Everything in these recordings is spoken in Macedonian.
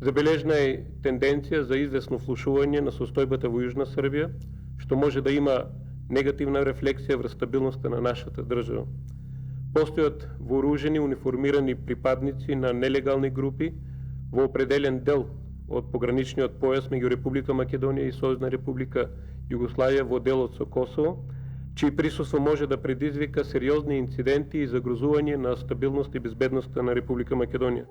Забележна е тенденција за известно влушување на состојбата во Јужна Србија, што може да има негативна рефлексија врз стабилноста на нашата држава. Постојат вооружени, униформирани припадници на нелегални групи во определен дел од пограничниот појас меѓу Република Македонија и Сојузна Република Југославија во делот со Косово, чиј присуство може да предизвика сериозни инциденти и загрозување на стабилност и безбедноста на Република Македонија.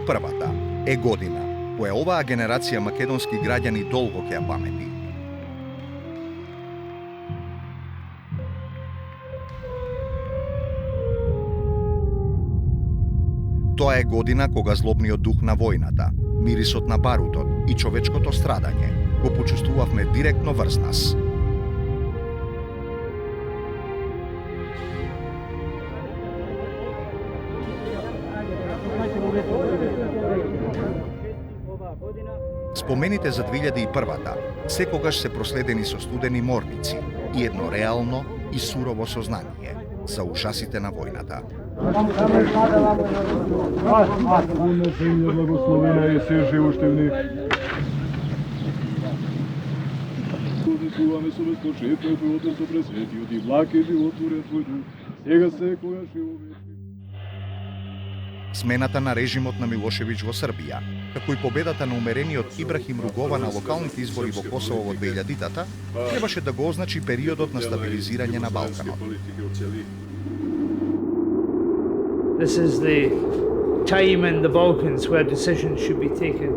Првата е година која оваа генерација македонски граѓани долго ќе ја памети. Тоа е година кога злобниот дух на војната, мирисот на барутот и човечкото страдање го почувствувавме директно врз нас. Спомените за 2001-та секогаш се проследени со студени морници и едно реално и сурово сознание за ужасите на војната. Благословена е се живоштевни. Слуваме со безпочетно животот со пресветиот и благ е животворен твој дух, сега секогаш и вовеки. Смената на режимот на Милошевиќ во Србија, како и победата на умерениот Ибрахим Ругова на локалните избори во Косово во 2000-та, требаше да го означи периодот на стабилизирање на Балканот. This is the time in the Balkans where decisions should be taken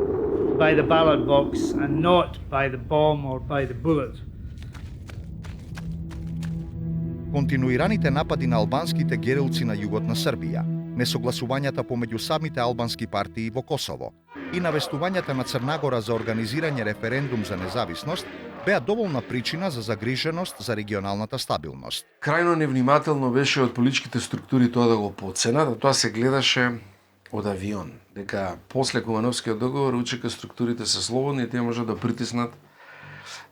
by the ballot box and not by the bomb or by the bullet. Континуираните напади на албанските герилци на југот на Србија, несогласувањата помеѓу самите албански партии во Косово и навестувањата на Црнагора за организирање референдум за независност беа доволна причина за загриженост за регионалната стабилност. Крајно невнимателно беше од политичките структури тоа да го поценат, тоа се гледаше од авион, дека после Кумановскиот договор УЧК структурите се слободни и тие можат да притиснат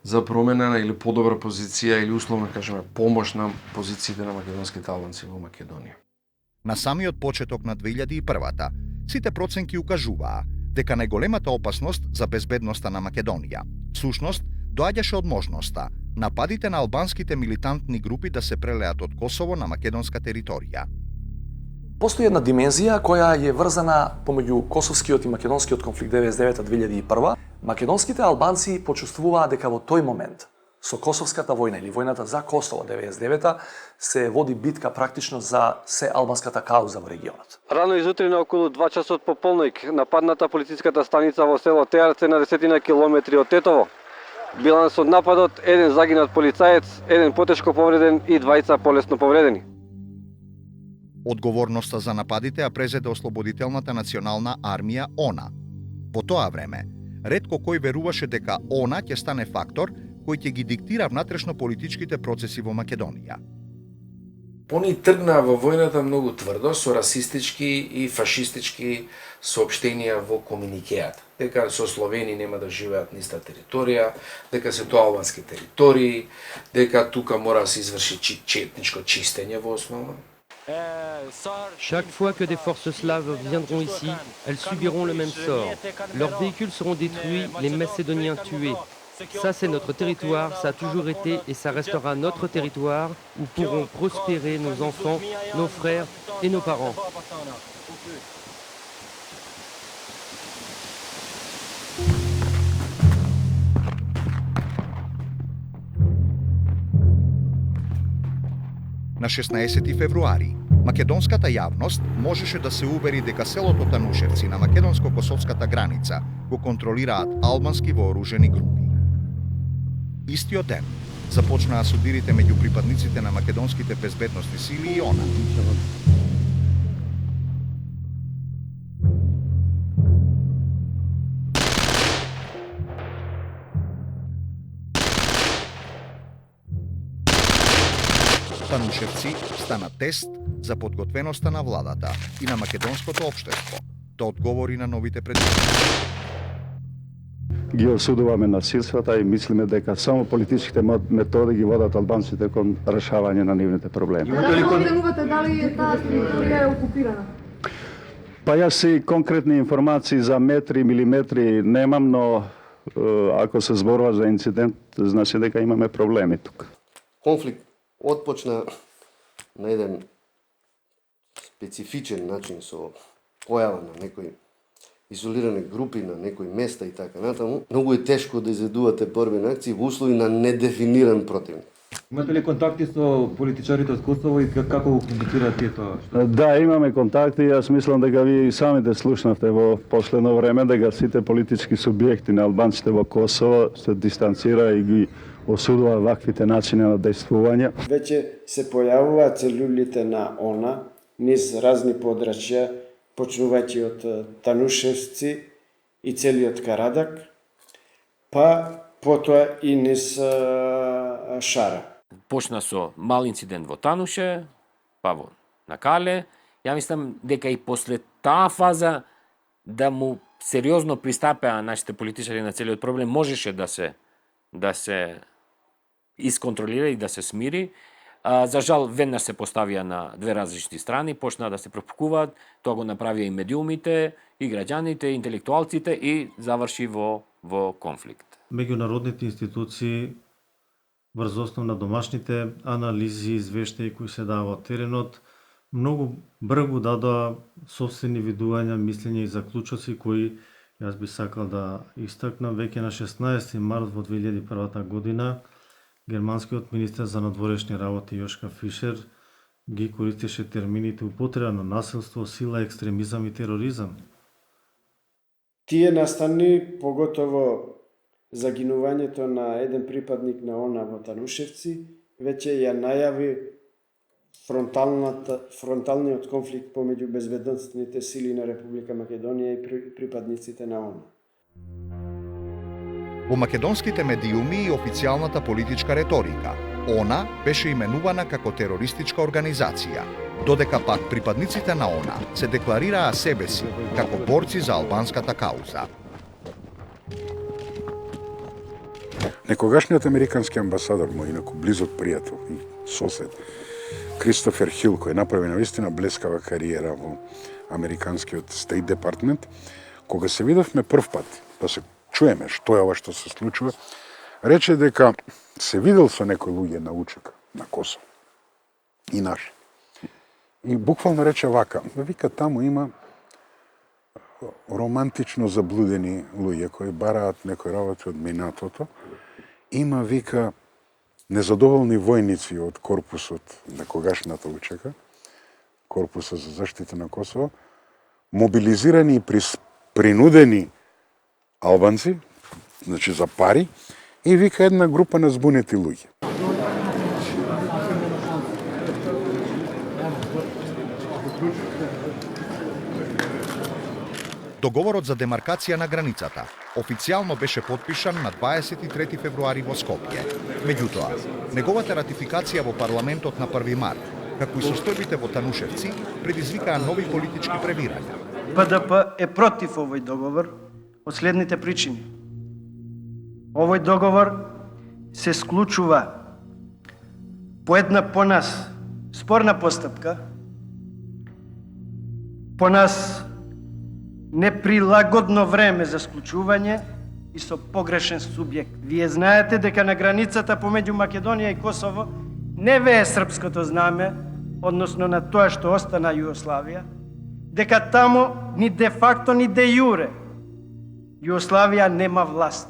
за промена или подобра позиција или условно кажеме помош на позициите на македонските албанци во Македонија. На самиот почеток на 2001-та, сите проценки укажуваа дека најголемата опасност за безбедноста на Македонија всушност доаѓаше од можноста нападите на албанските милитантни групи да се прелеат од Косово на македонска територија. Постои една димензија која е врзана помеѓу косовскиот и македонскиот конфликт 99-2001. Македонските албанци почувствуваа дека во тој момент со Косовската војна или војната за Косово 99-та се води битка практично за се албанската кауза во регионот. Рано изутрина околу 2 часот пополноќ нападната полициската станица во село Теарце на 10 километри од Тетово. Биланс од нападот, еден загинат полицаец, еден потешко повреден и двајца полесно повредени. Одговорноста за нападите ја презеде Ослободителната национална армија ОНА. По тоа време, ретко кој веруваше дека ОНА ќе стане фактор кој ќе ги диктира внатрешно-политичките процеси во Македонија. Они тргнаа во војната многу тврдо со расистички и фашистички соопштенија во комуникејата. Дека со Словени нема да живеат на иста територија, дека се тоа албански територии, дека тука мора да се изврши етничко чистење во основа. Chaque fois que des forces slaves viendront ici, elles subiront le même sort. Leurs véhicules seront détruits, les Macédoniens tués. Ça, c'est notre territoire, ça a toujours été et ça restera notre territoire où pourront prospérer nos enfants, nos frères et nos parents. На 16 февруари, македонската јавност можеше да се увери дека селото Танушевци на македонско-косовската граница го контролираат албански вооружени групи. Истиот ден започнаа судирите меѓу припадниците на македонските безбедносни сили и ОНА. Танушевци стана тест за подготвеноста на владата и на македонското општество да одговори на новите предизвици. Ги осудуваме насилствата и мислиме дека само политичките методи ги водат албанците кон решавање на нивните проблеми. Дали оценувате дали таа територија е окупирана? Па јас и конкретни информации за метри, милиметри немам, но ако се зборува за инцидент, значи дека имаме проблеми тука. Конфликт отпочна на еден специфичен начин со појава на некои изолирани групи на некои места и така натаму. Многу е тешко да изведувате борбени акции во услови на недефиниран противник. Имате ли контакти со политичарите од Косово и како го комуницираат тие тоа? Да, имаме контакти и јас мислам дека вие и самите слушнавте во последно време дека сите политички субјекти на албанците во Косово се дистанцира и ги осудува ваквите начини на действување. Веќе се појавуваат целулите на ОНА низ разни подрачја, почнувајќи од Танушевци и целиот Карадак, па потоа и низ Шара. Почна со мал инцидент во Тануше, па во Накале. Ја мислам дека и после таа фаза да му сериозно пристапеа нашите политичари на целиот проблем можеше да се исконтролира и да се смири. За жал, веднаш се поставија на две различни страни, почнаа да се пропукуваат, тоа го направија и медиумите, и граѓаните, и интелектуалците и заврши во конфликт. Меѓународните институции врз основ на домашните анализи и извештаи кои се дава од теренот, многу брзо дадоа собствени видувања, мислења и заклучоци кои јас би сакал да истакнам. Веќе на 16 март во 2001 година германскиот министер за надворешни работи Јошка Фишер ги користеше термините употреба на насилство, сила, екстремизам и тероризам. Тие настани, поготово загинувањето на еден припадник на ОНА во Танушевци, веќе ја најави фронталниот конфликт помеѓу безбедносните сили на Република Македонија и припадниците на ОНА. Во македонските медиуми и официјалната политичка реторика, ОНА беше именувана како терористичка организација, додека пак припадниците на ОНА се декларираа себе си како борци за албанската кауза. Некогашниот американски амбасадор, мој инаку близок пријател и сосед, Кристофер Хил, кој направи навистина блескава кариера во американскиот State Department, кога се видовме прв пат да се чуеме што е ова што се случува, рече дека се видел со некои луѓе на учек на Косово и наши. И буквално рече вака, вика таму има романтично заблудени луѓе кои бараат некои работи од минатото, има, вика, незадоволни војници од корпусот на когашната учека, корпусот за заштита на Косово, мобилизирани и принудени албанци, значи за пари, и вика една група на збунети луѓе. Договорот за демаркација на границата официјално беше потпишан на 23 февруари во Скопје. Меѓутоа, неговата ратификација во парламентот на 1 март, како и состојбите во Танушевци, предизвикаа нови политички превирања. ПДП е против овој договор од следните причини. Овој договор се склучува по една по нас спорна постапка, по нас неприлагодно време за склучување и со погрешен субјект. Вие знаете дека на границата помеѓу Македонија и Косово не вее српското знаме, односно на тоа што остана Југославија, дека таму ни де факто ни де јуре Југославија нема власт.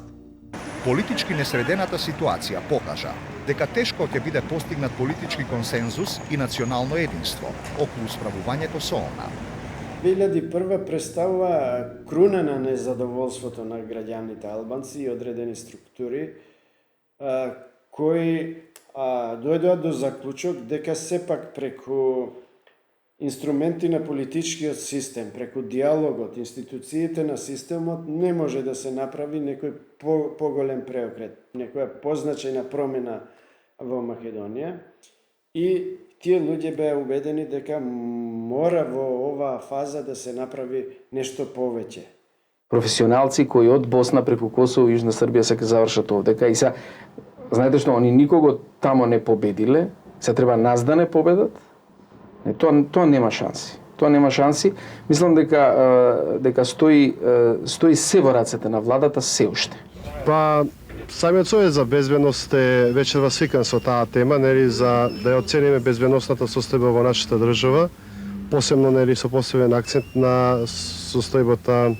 Политички несредената ситуација покажа дека тешко ќе биде постигнат политички консензус и национално единство околу справувањето со она. 2001 представува круна на незадоволството на граѓаните албанци и одредени структури кои дојдоа до заклучок дека сепак преку инструменти на политичкиот систем, преку диалогот, институциите на системот не може да се направи некој поголем преокрет, некоја позначајна промена во Македонија и тие луѓе беа убедени дека мора во оваа фаза да се направи нешто повеќе. Професионалци кои од Босна преку Косово и Јужна Србија се ќе завршат овдека и се знаете што, они никого тамо не победиле, се треба нас да не победат. Тоа нема шанси. Тоа нема шанси. Мислам дека стои се во рацете на владата се уште. Па самиот Совет за безбедност е вечерва свикан со таа тема, нели, за да ја оцениме безбедносната состојба во нашата држава, посебно нели со посебен акцент на состојбата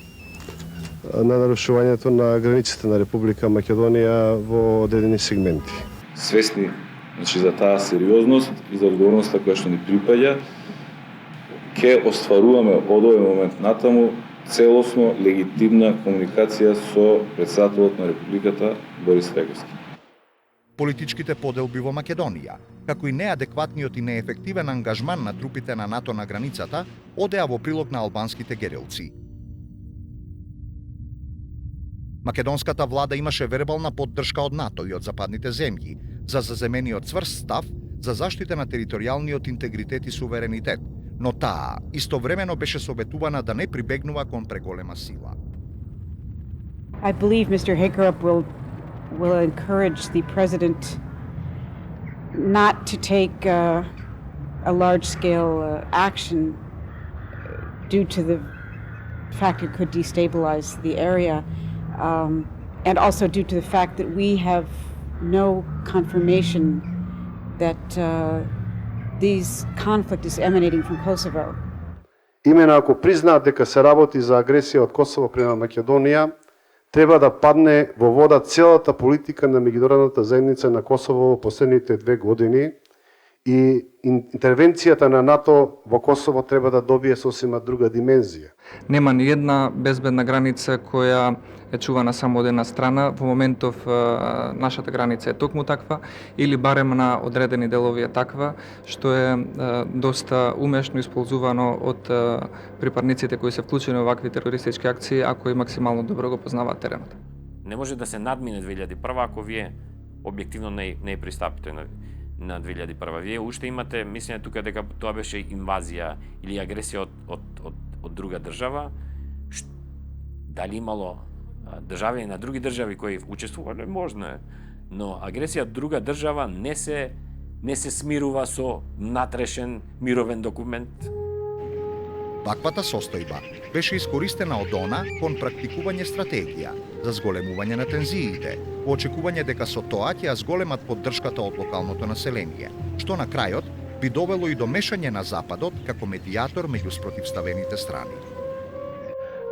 на нарушувањето на границите на Република Македонија во одредени сегменти. Свесни за таа сериозност и за одговорноста која што ни припаѓа, ќе остваруваме од овој момент натаму целосно легитимна комуникација со претседателот на Републиката Борис Фегерски. Политичките поделби во Македонија, како и неадекватниот и неефективен ангажман на трупите на НАТО на границата, одеа во прилог на албанските герилци. Македонската влада имаше вербална поддршка од НАТО и од западните земји за заземениот цврст став за заштита на територијалниот интегритет и суверенитет, но таа истовремено беше советувана да не прибегнува кон преголема сила. I believe Mr. Hakerup will encourage the president not to take a large-scale action due to the fact it could destabilize the area, and also due to the fact that we have no confirmation that this conflict is emanating from Kosovo. Имено ако признаат дека се работи за агресија од Косово према Македонија, треба да падне во вода целата политика на меѓународната заедница на Косово во последните 2 години и интервенцијата на НАТО во Косово треба да добие сосема друга димензија. Нема ни една безбедна граница која е чувана само од една страна. Во моментов нашата граница е токму таква или барем на одредени делови е таква, што е доста умешно исползувано од припадниците кои се вклучени во вакви терористички акции, ако и максимално добро го познаваат теренот. Не може да се надмине 2001 ако вие објективно не пристапите на 2001. Вие уште имате мислење тука дека тоа беше инвазија или агресија од друга држава. Дали имало држави на други држави кои учествувале, можно е, но агресија од друга држава не се смирува со натрешен мировен документ. Таквата состојба беше искористена од она кон практикување стратегија за зголемување на тензиите, во очекување дека со тоа ќе зголемат поддршката од локалното население, што на крајот би довело и до мешање на Западот како медијатор меѓу спротивставените страни.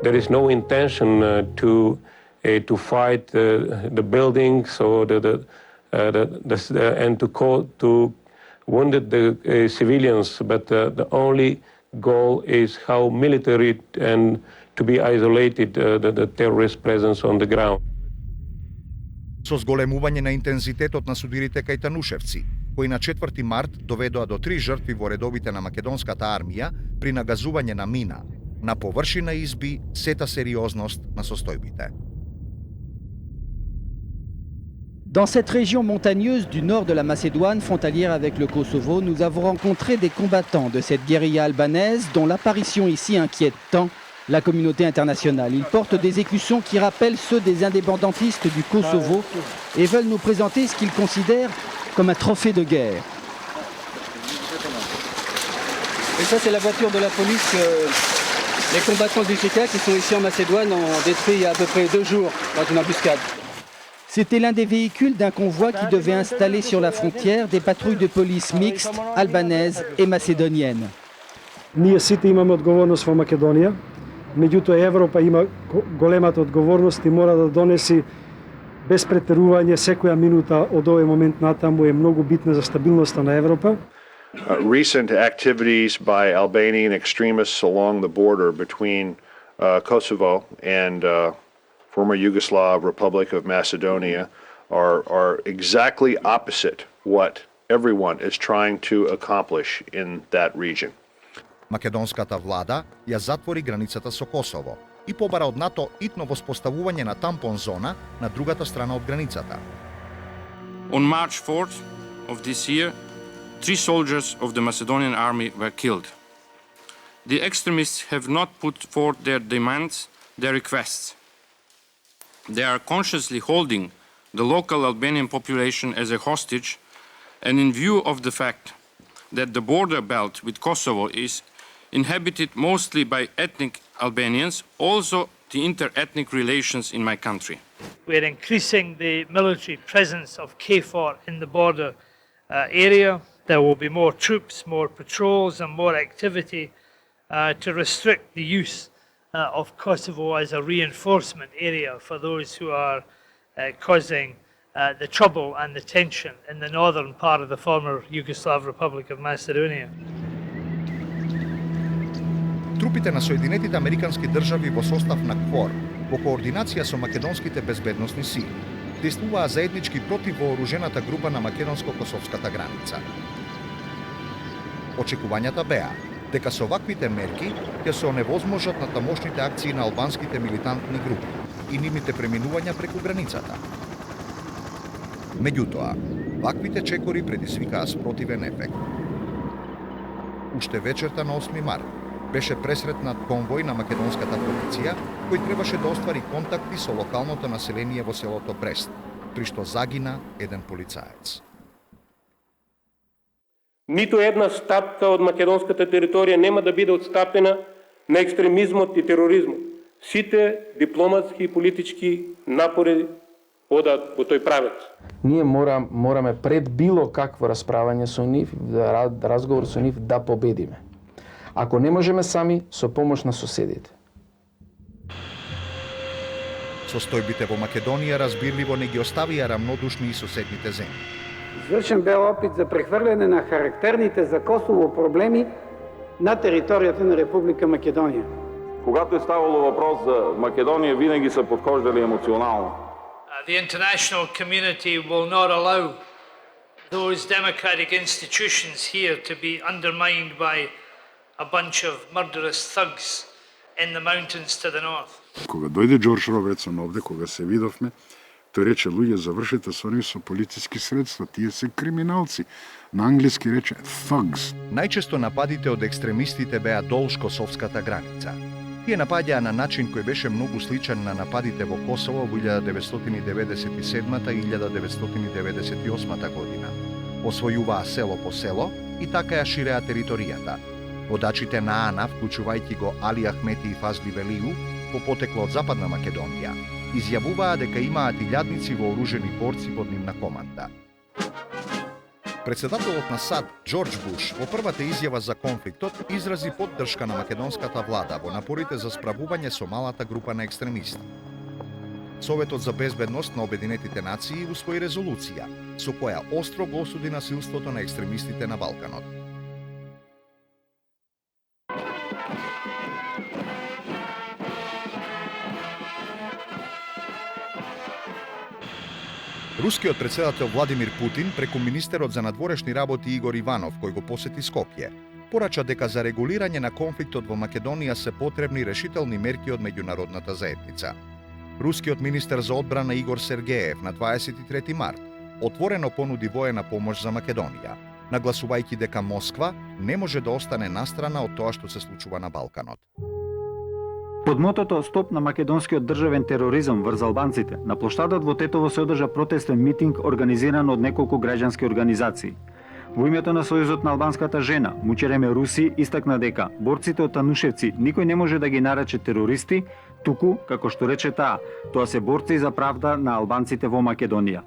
There is no intention to fight the buildings or and to wounded the civilians, but the only goal is how military and to be isolated the terrorist presence on the ground. Со зголемување на интензитетот на судирите кај Танушевци, кои на 4 март доведоа до 3 жртви во редовите на македонската армија при нагазување на мина, на површина изби сета сериозност на состојбите. Dans cette région montagneuse du nord de la Macédoine, frontalière avec le Kosovo, nous avons rencontré des combattants de cette guérilla albanaise dont l'apparition ici inquiète tant la communauté internationale. Ils portent des écussons qui rappellent ceux des indépendantistes du Kosovo et veulent nous présenter ce qu'ils considèrent comme un trophée de guerre. Et ça, c'est la voiture de la police que les combattants du JK qui sont ici en Macédoine ont détruit il y a à peu près 2 jours dans une embuscade. C'était l'un des véhicules d'un convoi qui devait installer sur la frontière des patrouilles de police mixtes, albanaises et macédoniennes. Ние сите имаме одговорност во Македонија, меѓутоа Европа има големата одговорност и мора да донеси без претерување, секоја минута од овој момент натаму е многу битна за стабилноста на Европа. Recent activities by Albanian extremists along the border between Kosovo and former Yugoslav Republic of Macedonia are exactly opposite what everyone is trying to accomplish in that region. Македонската влада ја затвори границата со Косово и побара од НАТО итно воспоставување на тампон зона на другата страна од границата. On March 4th of this year, 3 soldiers of the Macedonian army were killed. The extremists have not put forth their demands, their requests. They are consciously holding the local Albanian population as a hostage, and in view of the fact that the border belt with Kosovo is inhabited mostly by ethnic Albanians, also the inter-ethnic relations in my country. We're increasing the military presence of KFOR in the border area. There will be more troops, more patrols and more activity to restrict the use of Kosovo as a reinforcement area for those who are causing the trouble and the tension in the northern part of the former Yugoslav Republic of Macedonia. Трупите на Соединетите Американски држави во состав на КФОР, во координација со македонските безбедносни сили, действуваа заеднички против вооружената група на македонско-косовската граница. Очекувањата беа дека со ваквите мерки ќе се оневозможат на тамошните акции на албанските милитантни групи и нивните преминувања преку границата. Меѓутоа, ваквите чекори предизвикаа спротивен ефект. Уште вечерта на 8 март беше пресретнат конвој на македонската полиција, кој требаше да оствари контакти со локалното население во селото Брест, при што загина еден полицаец. Ниту една стапка од македонската територија нема да биде отстапена на екстремизмот и тероризмот. Сите дипломатски и политички напори одат во тој правец. Ние мораме пред било какво расправање со нив, разговор со нив да победиме. Ако не можеме сами, со помош на соседите. Состојбите во Македонија разбирливо не ги оставија рамнодушни и соседните земји. Извършен бе опит за прехвърляне на характерните за Косово проблеми на територията на Република Македония. Когато е ставало въпрос за Македония, винаги са подхождали емоционално. The international community will not allow those democratic institutions here to be undermined by a bunch of murderous thugs in the mountains to the north. Кога дојде Џорџ Робертсон овде, кога се видовме, тој рече, луѓе, завршете со нив со политички средства, тие се криминалци. На англиски рече thugs. Најчесто нападите од екстремистите беа долж косовската граница. Тие напаѓаа на начин кој беше многу сличен на нападите во Косово во 1997 и 1998 година. Освојуваа село по село и така ја ширеа територијата. Водачите на АНА, вклучувајќи го Али Ахмети и Фазли Велију, по потекло од Западна Македонија, изјавуваа дека имаат илјадници вооружени борци под нивна команда. Председателот на САД, Џорџ Буш, во првата изјава за конфликтот изрази поддршка на македонската влада во напорите за справување со малата група на екстремисти. Советот за безбедност на Обединетите нации усвои резолуција, со која остро го осуди насилството на екстремистите на Балканот. Рускиот председател Владимир Путин преку министерот за надворешни работи Игор Иванов, кој го посети Скопје, порача дека за регулирање на конфликтот во Македонија се потребни решителни мерки од меѓународната заедница. Рускиот министер за одбрана Игор Сергеев на 23 март отворено понуди воена помош за Македонија, нагласувајќи дека Москва не може да остане настрана од тоа што се случува на Балканот. Под мотото «Стоп на македонскиот државен тероризам врз албанците», на плоштадот во Тетово се одржа протестен митинг организиран од неколку граѓански организации. Во името на Сојузот на албанската жена, Мучереме Руси истакна дека борците од Танушевци никој не може да ги нарече терористи, туку, како што рече таа, тоа се борци за правда на албанците во Македонија.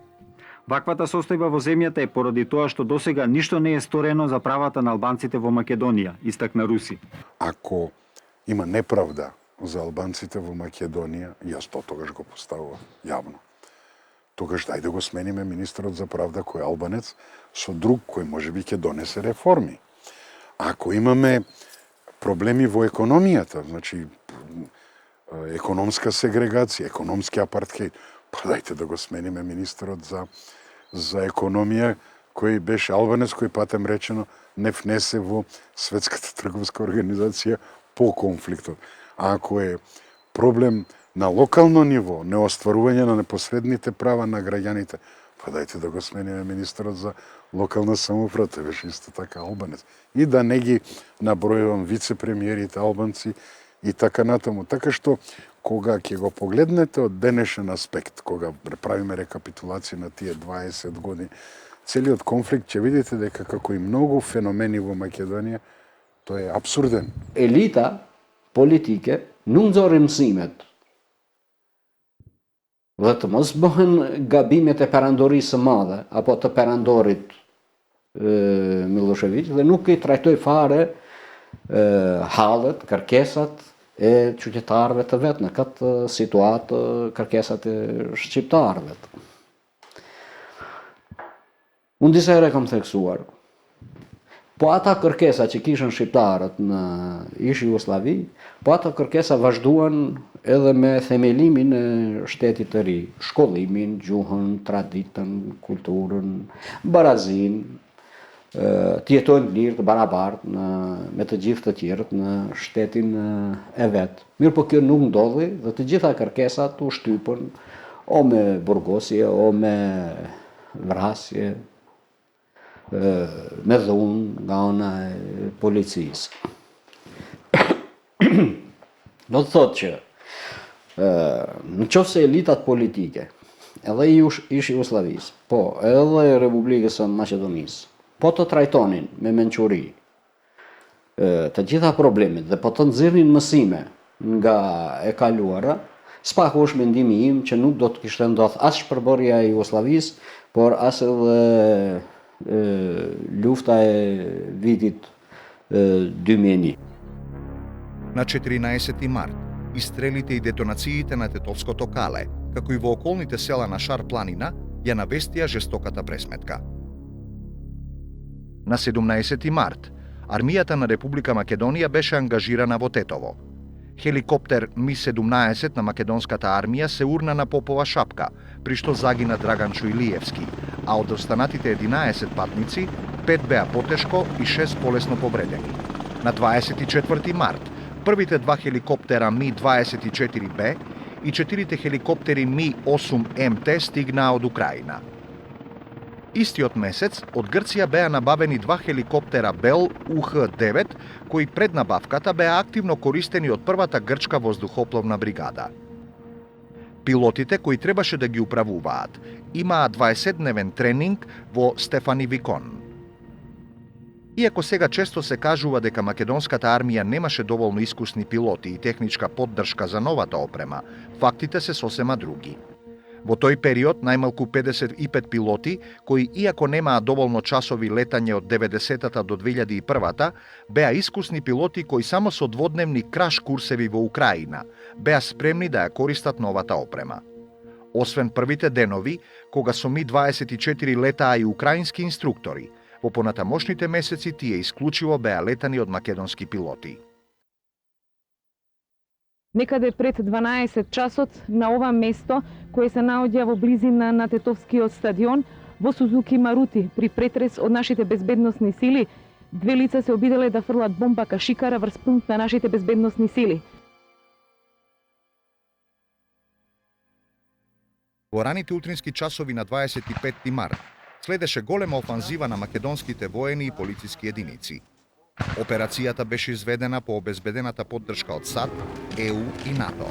Ваквата состојба во земјата е поради тоа што досега ништо не е сторено за правата на албанците во Македонија, истакна Руси. Ако има неправда за албанците во Македонија, јас тоа тогаш го поставувам јавно. тогаш дај да го смениме министерот за правда кој е албанец со друг кој можеби ќе донесе реформи. Ако имаме проблеми во економијата, значи економска сегрегација, економски апартхеид, па дајте да го смениме министерот за економија кој беше албанец, кој патем речено не внесе во Светската трговска организација по конфликтот. А ако е проблем на локално ниво, неостварување на непосредните права на граѓаните, па дајте да го смениме министерот за локална самоуправа, тој беше исто така албанец. И да не ги набројувам вице-премиерите албанци и така натаму. Така што, кога ќе го погледнете од денешен аспект, кога правиме рекапитулација на тие 20 години, целиот конфликт ќе видите дека како и многу феномени во Македонија, тој е абсурден. Елита политike nuk nxorri mësimet. Dhe të mos bëhen gabimet e perandorisë së madhe apo të perandorit Milošević dhe nuk i trajtoi fare hallet, kërkesat e qytetarëve të vet në këtë situatë, kërkesat e shqiptarëve. Unë disa herë kam theksuar, po ata kërkesa që kishën shqiptarët në ish Jugosllavi, po ata kërkesa vazhduan edhe me themelimin e shtetit të ri, shkollimin, gjuhën, traditën, kulturën, barazin, të jetojnë lirë të barabartë me të gjithë të tjerët në shtetin e vet. Mirë po kjo nuk ndodhi dhe të gjitha kërkesat u shtypën o me burgosje, o me vrasje, me dhunë nga ana e policisë. Do të thotë që në qoftë se elitat politike, edhe ish Jugosllavisë, po edhe Republikës së Maqedonisë, po të trajtonin me mençuri të gjitha problemet dhe po të nxirrnin mësime nga e kaluara, s'paku është mendimi im që nuk do të kishte ndodhur as shpërbërja e Jugosllavisë, por as edhe lufta e vitit 2001. На 14 март, истрелите и детонациите на Тетовското кале, како и во околните села на Шар планина, ја навестија жестоката пресметка. На 17 март, армијата на Република Македонија беше ангажирана во Тетово. Хеликоптер Ми-17 на македонската армија се урна на Попова шапка, при што загина Драган Чуилиевски, а од останатите 11 патници, 5 беа потешко и 6 полесно повредени. На 24 март, првите 2 хеликоптера Ми-24Б и 4 хеликоптери Ми-8МТ стигнаа од Украина. Истиот месец, од Грција беа набавени 2 хеликоптера Бел УХ-9, кои пред набавката беа активно користени од првата грчка воздухопловна бригада. Пилотите кои требаше да ги управуваат, имаа 20-дневен тренинг во Стефанивикон. Иако сега често се кажува дека македонската армија немаше доволно искусни пилоти и техничка поддршка за новата опрема, фактите се сосема други. Во тој период најмалку 55 пилоти, кои иако немаа доволно часови летање од 90-та до 2001-та, беа искусни пилоти кои само со дводневни краш курсеви во Украина беа спремни да ја користат новата опрема. Освен првите денови, кога со Ми-24 летаа и украински инструктори, во понатамошните месеци тие исклучиво беа летани од македонски пилоти. Некаде пред 12 часот на ова место, кое се наоѓа во близина на Тетовскиот стадион, во Сузуки Марути, при претрес од нашите безбедносни сили, 2 лица се обиделе да фрлат бомба кашикара врз пункт на нашите безбедносни сили. Во раните утрински часови на 25 март следеше голема офанзива на македонските воени и полициски единици. Операцијата беше изведена по обезбедената поддршка од САД, ЕУ и НАТО.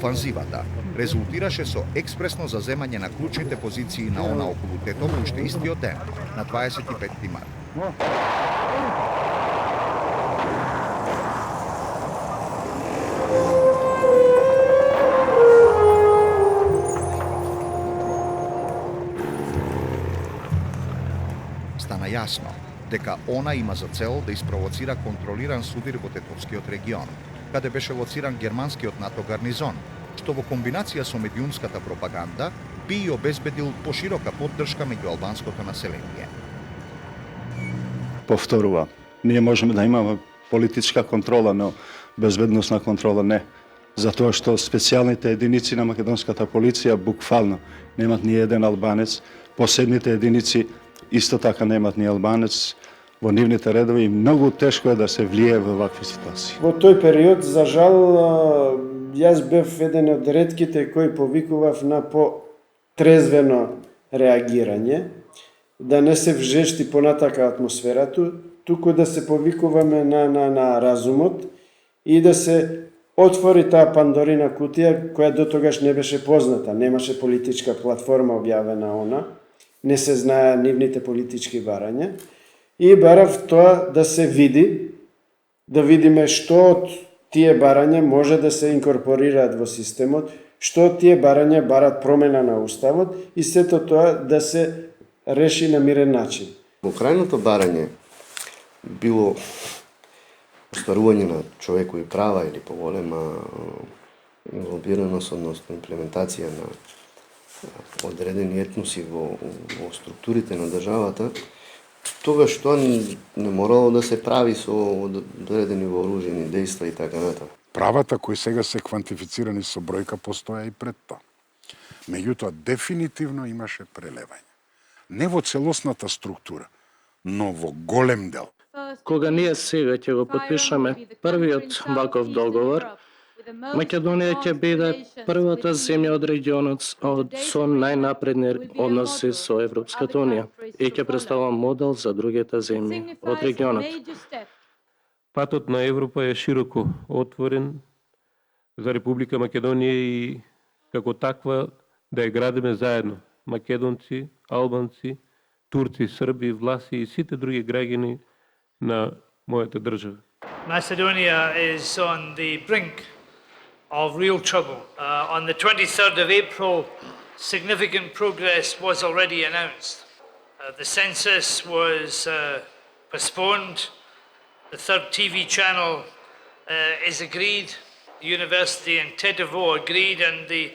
Офанзивата резултираше со експресно заземање на клучните позиции на она околу Тетово уште истиот ден, на 25 март. Стана јасно дека она има за цел да испровоцира контролиран судир во Тетовскиот регион, каде беше лоциран германскиот НАТО гарнизон, што во комбинација со медиумската пропаганда би и обезбедил поширока поддршка меѓу албанското население. Повторува, ние можеме да имаме политичка контрола, но безбедносна контрола не. Затоа што специјалните единици на македонската полиција буквално немат ни еден албанец, посебните единици исто така немат ни албанец во нивните редови и многу тешко е да се влие во вакви ситуации. Во тој период, за жал, јас бев еден од ретките кои повикував на потрезвено реагирање, да не се вжешти понатака атмосферата, туку да се повикуваме на разумот и да се отвори таа Пандорина кутија која до тогаш не беше позната, немаше политичка платформа објавена она, не се знае нивните политички барања и барав тоа да се види, да видиме што од тие барања може да се инкорпорираат во системот, што од тие барања барат промена на уставот и сето тоа да се реши на мирен начин. Во крајното барање било остварување на човекови права или поголема инволвираност, односно имплементација на одредени етноси во структурите на државата, тогаш тоа не морало да се прави со одредени вооружени дејства и така натаму. Правата кои сега се квантифицирани со бројка постоја и пред тоа. Меѓутоа, дефинитивно имаше прелевање. Не во целосната структура, но во голем дел. Кога ние сега ќе го подпишеме првиот ваков договор, Македонија ќе биде првата земја од регионот со најнапредни односи со Европската Унија и ќе представува модел за другите земји од регионот. Патот на Европа е широко отворен за Република Македонија и како таква да ја градиме заедно. Македонци, албанци, турци, срби, власи и сите други граѓани на мојата држава. Macedonia is on the brink of real trouble. On the 23rd of April, significant progress was already announced. The census was postponed. The third TV channel is agreed. The university in Tetovo agreed, and the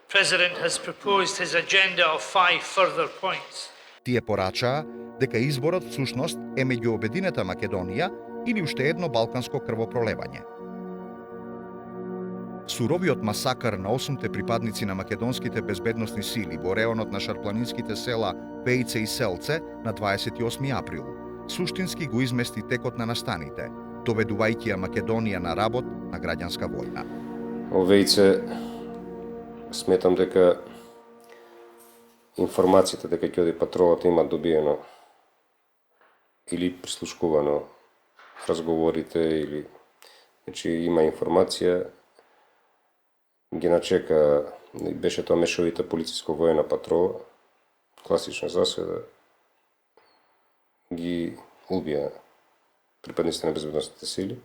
President has proposed his agenda of 5 further points. Тие порачаа дека изборот всушност е меѓу обединета Македонија или уште едно балканско крвопролевање. Суровиот масакар на 8 припадници на македонските безбедносни сили во реонот на шарпланинските села Пејце и Селце на 28 април суштински го измести текот на настаните, доведувајќи ја Македонија на работ на граѓанска војна. Овејце сметам дека информацијата дека ќе оди патролата има добиено или прислушкувано разговорите или значи има информација, ги начека, беше тоа мешовита полициско-војна патрола, класична заседа, ги убија припадниците на безбедносните сили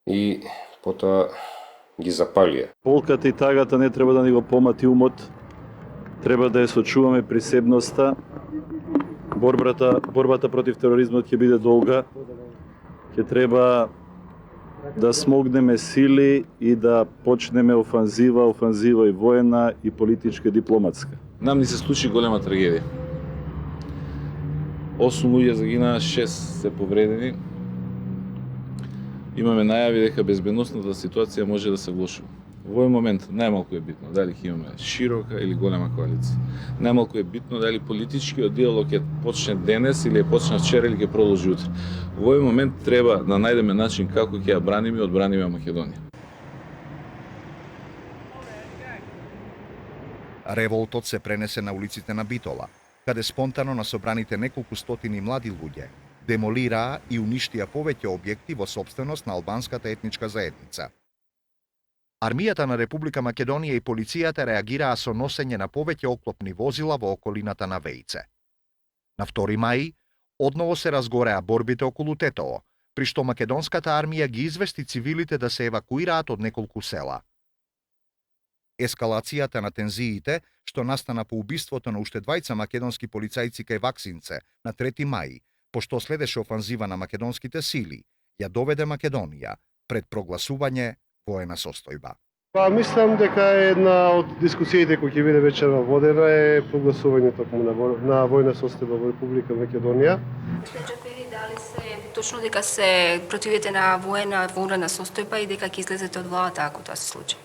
и потоа ги запалија. Полката и тагата не треба да ни го помати умот, треба да ја сочуваме присебноста. Борбата против тероризмот ќе биде долга. Ќе треба да смогнеме сили и да почнеме офанзива и воена и политичка и дипломатска. Нам ни се случи голема трагедија. 8 луѓе загинаа, 6 се повредени. Имаме најави дека безбедносната ситуација може да се влошува. Во овој момент најмалку е битно дали ќе имаме широка или голема коалиција. Најмалку е битно дали политичкиот диалог ќе почне денес или е почна вчера или ќе продолжи утре. Во овој момент треба да најдеме начин како ќе ја браниме и одбраниме Македонија. Револтот се пренесе на улиците на Битола, каде спонтано на собраните неколку стотини млади луѓе демолираа и уништија повеќе објекти во сопственост на албанската етничка заедница. Армијата на Република Македонија и полицијата реагираа со носење на повеќе оклопни возила во околината на Вејце. На 2 мај, одново се разгореа борбите околу Тетово, при што македонската армија ги извести цивилите да се евакуираат од неколку села. Ескалацијата на тензиите, што настана по убиството на уште 2 македонски полицајци кај Ваксинце на 3 мај, пошто следеше офанзива на македонските сили, ја доведе Македонија пред прогласување воена состојба. Мислам дека една од дискусиите кои ќе биде вечерва водена е прогласување токму на војна состојба во Република Македонија. Дали се точно дека се противите на воена состојба и дека ќе излезете од владата ако тоа се случи?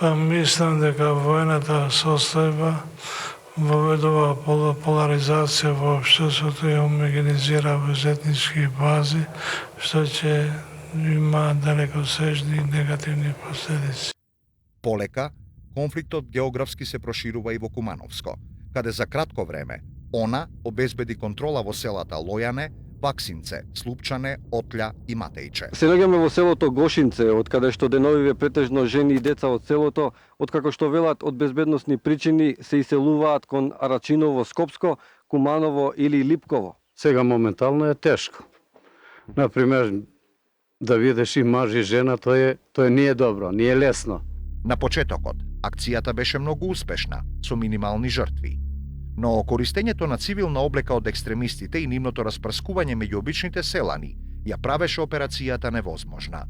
Мислам дека воената состојба воведува поларизација во општеството и хомогенизира во етнички бази, што ќе има далекосежни негативни последици. Полека, конфликтот географски се проширува и во Кумановско, каде за кратко време она обезбеди контрола во селата Лојане, Ваксинце, Слупчане, Отља и Матејче. Се наоѓаме во селото Гошинце, од каде што деновиве претежно жени и деца од селото, откако што велат од безбедносни причини се иселуваат кон Арачиново, Скопско, Куманово или Липково. Сега моментално е тешко. Например, да видиш и маж и жена, тоа не е добро, не е лесно. На почетокот, акцијата беше многу успешна, со минимални жртви. Но користењето на цивилна облека од екстремистите и нивното распрскување меѓу обичните селани ја правеше операцијата невозможна.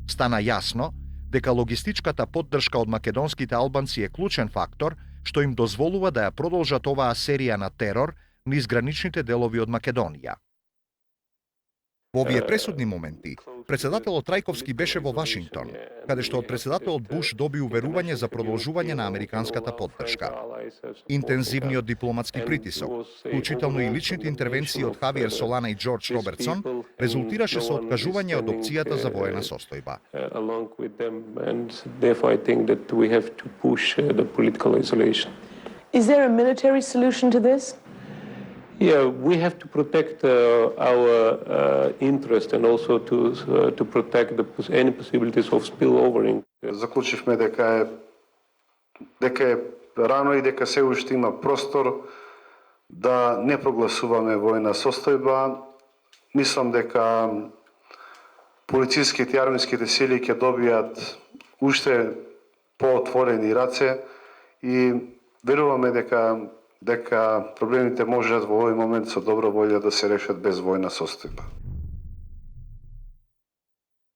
Стана јасно дека логистичката поддршка од македонските албанци е клучен фактор што им дозволува да ја продолжат оваа серија на терор низ граничните делови од Македонија. Во овие пресудни моменти, председателот Трајковски беше во Вашингтон, каде што од председателот Буш доби уверување за продолжување на американската поддршка. Интензивниот дипломатски притисок, вклучително и личните интервенции од Хавиер Солана и Џорџ Робертсон, резултираше со откажување од опцијата за воена состојба. Is there a military solution to this? Yeah, we have to protect our interest and also to protect any possibilities of spillovering. Заклучивме дека е рано и дека се уште има простор да не прогласуваме војна состојба. Мислам дека полициските и армиските сили ќе добијат уште поотворени раце и веруваме дека проблемите можат во овој момент со добра волја да се решат без војна состојба.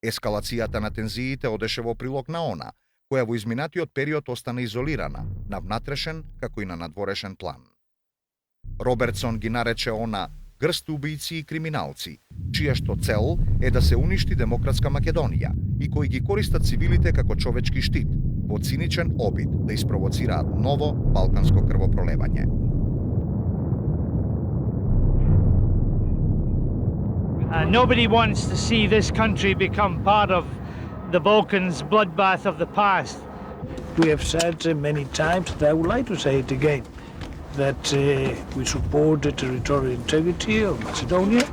Ескалацијата на тензиите одеше во прилог на она, која во изминатиот период остана изолирана, на внатрешен како и на надворешен план. Робертсон ги нарече она грст убијци и криминалци, чија што цел е да се уништи демократска Македонија и кои ги користат цивилите како човечки штит, во циничен обид да испровоцираат ново балканско крвопролевање. Nobody wants to see this country become part of the Balkans bloodbath of the past. We have said many times, and I would like to say it again, that we support the territorial integrity of Macedonia.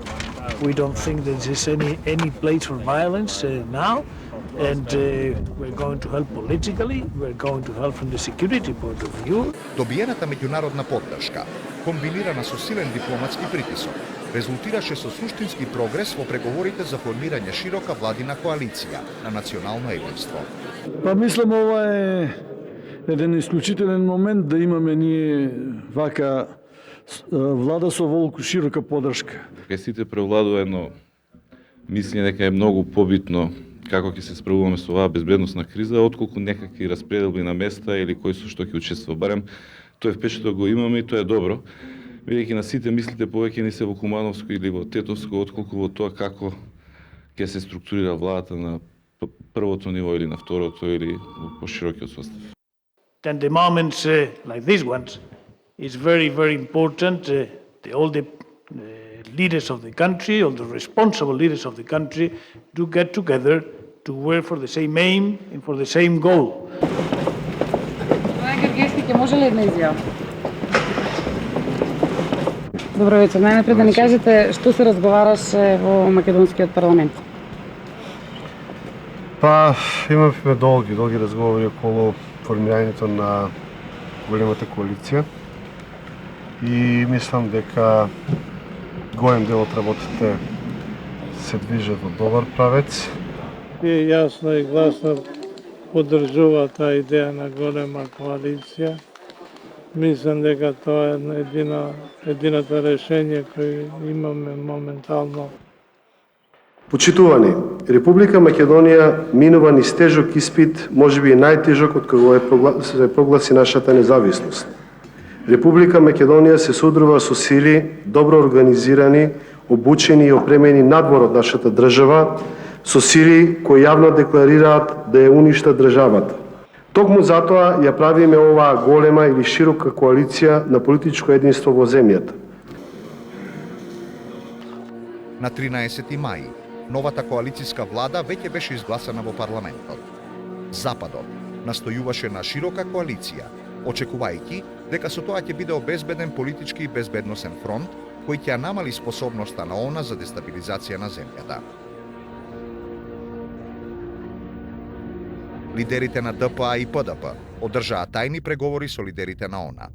We don't think that there's any place for violence now. And we're going to help politically, we're going to help from the security point of view. Добиената меѓународна поддршка, комбинирана со силен дипломатски притисок, резултираше со суштински прогрес во преговорите за формирање широка владина коалиција на национално единство. Мислам ова е еден исклучителен момент да имаме ние вака влада со волку широка поддршка. Кај сите превладува едно мислење дека е многу побитно како ќе се справуваме со оваа безбедносна криза, отколку некакви распределби на места или кој со што ќе учествува. Барем тој впечаток го имаме и тоа е добро, бидејќи на сите мислите повеќе ни се во Кумановско или во Тетовско, отколку во тоа како ќе се структурира владата на првото ниво или на второто или во поширокиот состав. And the moments like these ones is very, very important. All the leaders of the country, all the responsible leaders of the country do get together to work for the same aim and for the same goal. Георгиевски, може ли една изјава? Добро вечер. Најнапред да ни кажете што се разговараше во македонскиот парламент. Па, имавме долги разговори околу формирањето на големата коалиција и мислам дека голем дел од работите се движат во добар правец. И јасно и гласно поддржува таа идеја на голема коалиција. Мислам дека тоа е единото решение кое имаме моментално. Почитувани, Република Македонија минува низ тежок испит, можеби и најтежок од кога се прогласи нашата независност. Република Македонија се содрува со сили, добро организирани, обучени и опремени надвор од нашата држава, со сили кои јавно декларираат да ја уништат државата. Токму затоа ја правиме оваа голема или широка коалиција на политичко единство во земјата. На 13 мај, новата коалицијска влада веќе беше изгласана во парламентот. Западот настојуваше на широка коалиција, очекувајќи дека со тоа ќе биде обезбеден политички и безбедносен фронт кој ќе ја намали способноста на ООН за дестабилизација на земјата. Лидерите на ДПА и ПДП одржаа тајни преговори со лидерите на ООН.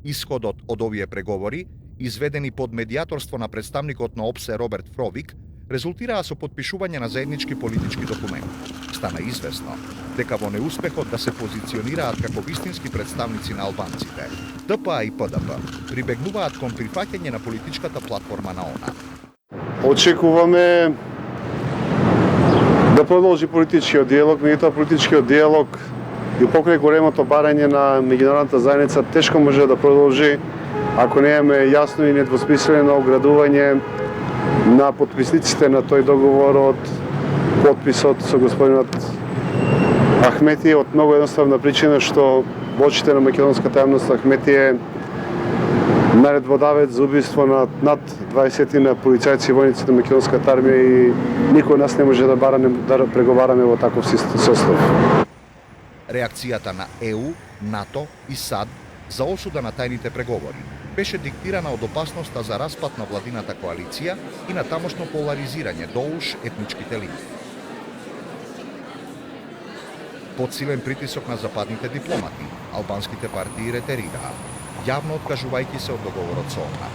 Исходот од овие преговори, изведени под медијаторство на представникот на ОПСЕ Роберт Фровик, резултираа со подпишување на заеднички политички документи. Стана известно дека во неуспехот да се позиционираат како вистински представници на албанците, ДПА и ПДП прибегнуваат кон прифаќање на политичката платформа на ООН. Очекуваме да продолжи политичкиот диалог, меѓутоа политичкиот диалог и покрај големото барање на меѓународната заедница тешко може да продолжи ако немаме јасно и недвосмислено оградување на подписниците на тој договор од подписот со господинот Ахмети од многу едноставна причина што во очите на македонската јавност Ахмети е наредбодавец за убиство на над 20 на полицајци и војници на македонската армија и никој од нас не може да преговараме во таков состав. Реакцијата на ЕУ, НАТО и САД за осуда на тајните преговори беше диктирана од опасноста за распад на владината коалиција и на тамошно поларизирање доуж етничките линии. Подсилен притисок на западните дипломати, албанските партии ретерираа, јавно откажувајќи се од договорот со ООН.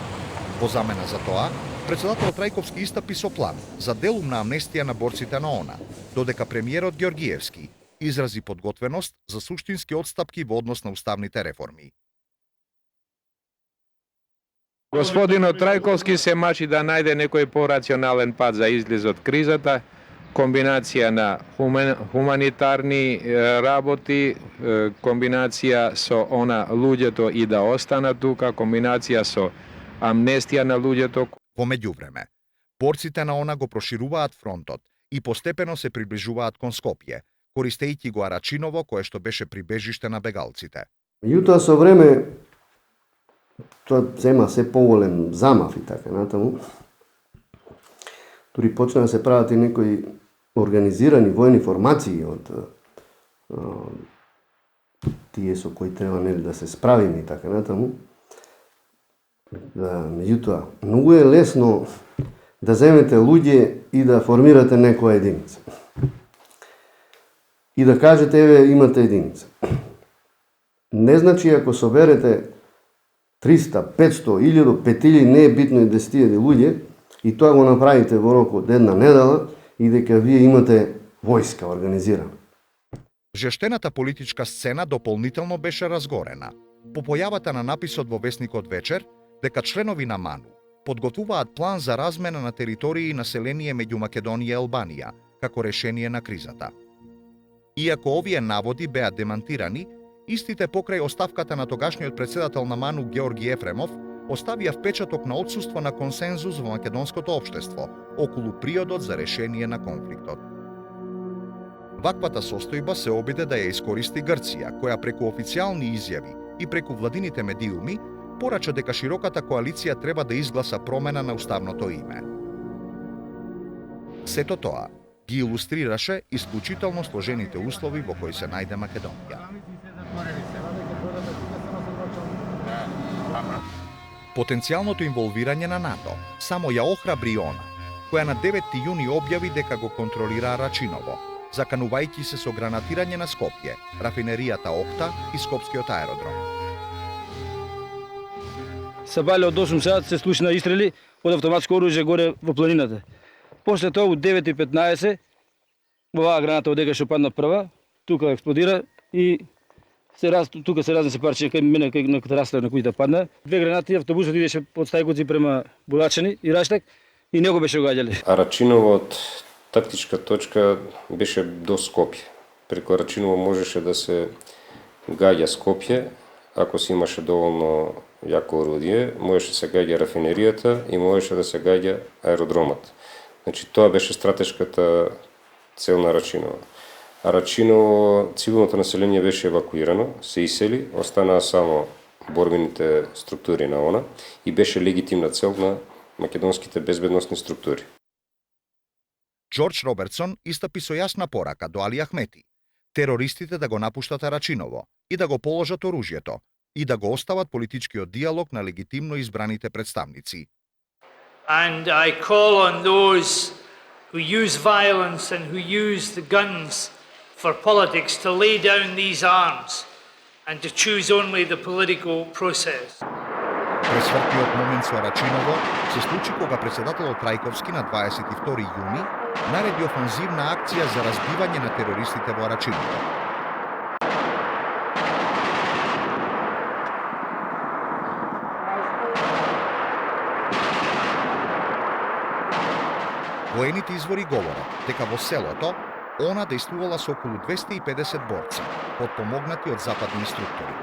Во замена за тоа, председателот Трајковски истапи со план за делумна амнестија на борците на ООН, додека премиерот Георгиевски изрази подготвеност за суштински отстапки во однос на уставните реформи. Господинот Трајковски се мачи да најде некој порационален пат за излез од кризата, комбинација на хуманитарни работи, комбинација со луѓето и да останат тука, комбинација со амнестија на луѓето. Во меѓувреме, борците на ООН го прошируваат фронтот и постепено се приближуваат кон Скопје, користејќи го Арачиново, кое што беше прибежиште на бегалците. Меѓутоа со време тоа зема се поголем замав и така натаму. Дури почна да се прават и некои организирани војни формации од тие со кои треба да се справиме и така натаму. Меѓутоа, многу е лесно да земете луѓе и да формирате некоја единица. И да кажете, еве, имате единица. Не значи ако соберете 300, 500, 1000, 5000, не е битно и 10.000 луѓе, и тоа го направите во рок од една недела и дека вие имате војска организирана. Жештената политичка сцена дополнително беше разгорена по појавата на написот во весникот Вечер дека членови на МАНУ подготвуваат план за размена на територии и население меѓу Македонија и Албанија како решение на кризата. Иако овие наводи беа демантирани, истите покрај оставката на тогашниот председател на МАНУ Георги Ефремов оставија впечаток на отсуство на консензус во македонското општество околу приодот за решение на конфликтот. Ваквата состојба се обиде да ја искористи Грција, која преку официјални изјави и преку владините медиуми порача дека широката коалиција треба да изгласа промена на уставното име. Сето тоа ги илустрираше исклучително сложените услови во кои се најде Македонија. Потенцијалното инволвирање на НАТО само ја охрабри ООН, која на 9 јуни објави дека го контролира Арачиново, заканувајќи се со гранатирање на Скопје, рафинеријата Охта и Скопскиот аеродром. Сабале од 8 сат се слушна истрели од автоматско оружје горе во планината. После тоа у 9:15 оваа граната одека што падна прва, тука експлодира и тука се разнесе парче кај мене кај на терасата на кујата падна. Две гранати, автобусот идеше од Стајковци према Булачани и Раштак и него беше угаѓале. Арачиново од тактичка точка беше до Скопје. Преку Арачиново можеше да се гаѓа Скопје, ако си имаше доволно јако орудие, можеше да се гаѓа рафинеријата и можеше да се гаѓа аеродромот. Значи тоа беше стратешката цел на Арачиново. Арачиново, цивилното население беше евакуирано, се исели, останаа само борбените структури на ОНА и беше легитимна цел на македонските безбедносни структури. Џорџ Робертсон истапи со јасна порака до Али Ахмети, терористите да го напуштат Арачиново и да го положат оружјето и да го остават политичкиот диалог на легитимно избраните представници. And I call on those who use violence and who use the guns for politics to lay down these arms and to choose only the political process. Пресвртниот момент со Арачиново се случи кога председателот Трајковски на 22 јуни нареди офанзивна акција за разбивање на терористите во Арачиново. Воените извори говорат дека во селото ОНА дејствувала со околу 250 борци, подпомогнати од западни структури.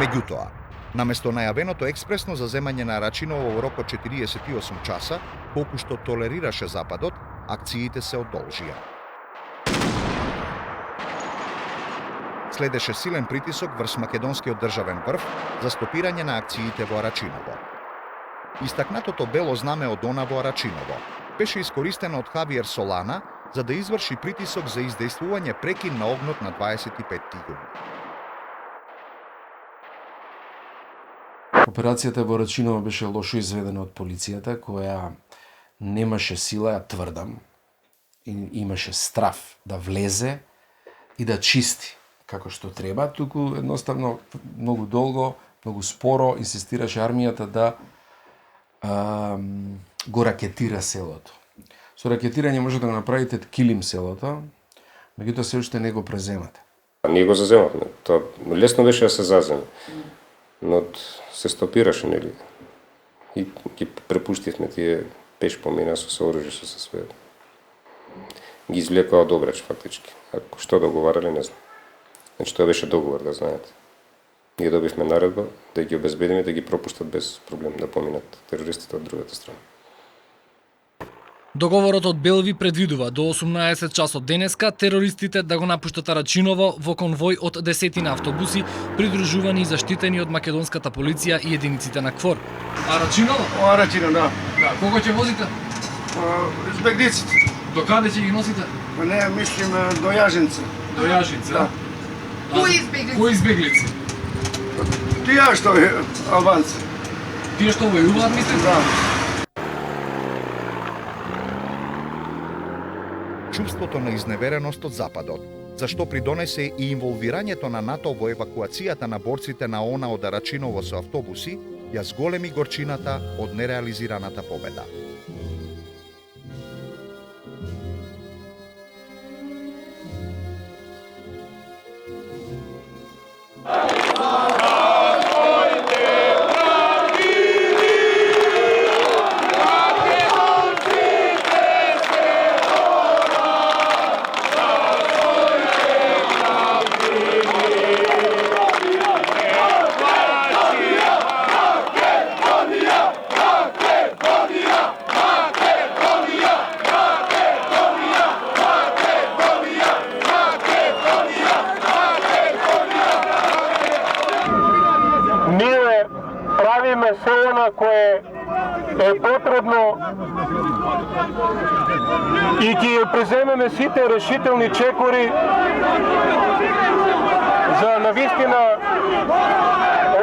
Меѓутоа, наместо најавеното експресно заземање на Арачиново во рок од 48 часа, колку што толерираше Западот, акциите се одолжија. Следеше силен притисок врз македонскиот државен врв за стопирање на акциите во Арачиново. Истакнатото бело знаме од ОНА во Арачиново беше искористено од Хавиер Солана за да изврши притисок за издејствување прекин на огнот на 25 јуни. Операцијата во Арачиново беше лошо изведена од полицијата, која немаше сила, ја тврдам, и имаше страв да влезе и да чисти како што треба, туку едноставно многу долго, многу споро инсистираше армијата да го ракетира селото. Со ракетирање може да го направите килим селото, меѓутоа се уште не го преземате. Ние го заземавме, тоа лесно беше да се заземе, но се стопираше, нели? И ги препуштивме тие пеш помина со оружје, со све. Ги извлекоа од обрач фактички. Ако што договарале, не знам. Значи тоа беше договор, да знаете. Ние добивме наредба да ги обезбедиме да ги пропуштат без проблем да поминат терористите од другата страна. Договорот од Белви предвидува до 18 часот денеска терористите да го напуштат Арачиново во конвој од 10 автобуси, придружувани и заштитени од македонската полиција и единиците на КФОР. Арачиново? Арачино, да. Да, кого ќе возите? Избегниците. До каде ќе ги носите? Не, мислим до Јажинца. До Јажинца? Да. Кои избеглици? Кои избеглици? Тие што албанци. Тие што војуваат, мислите? Да. Чувството на изневереност од Западот, зашто придонесе и инволвирањето на НАТО во евакуацијата на борците на ОНА од Арачиново со автобуси, ја зголеми горчината од нереализираната победа. Правиме се она кое е потребно и ќе ја преземеме сите решителни чекори за навистина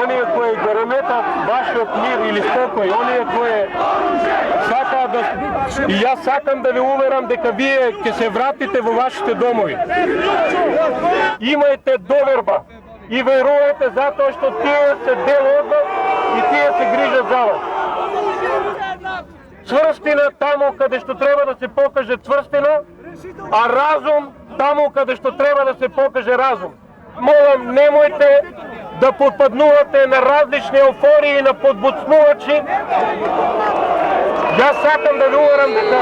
оние кои го реметат вашиот мир или спокој, оние кои сакаат да... И јас сакам да ве уверам дека вие ќе се вратите во вашите домови. Имајте доверба и верувајте затоа што тие се дел од вас и тие се грижат за вас. Цврстина таму каде што треба да се покаже цврстина, а разум таму каде што треба да се покаже разум. Молам, немојте да подпаднувате на различни еуфории, на подбуцнувачи. Јас сакам да ви уверам дека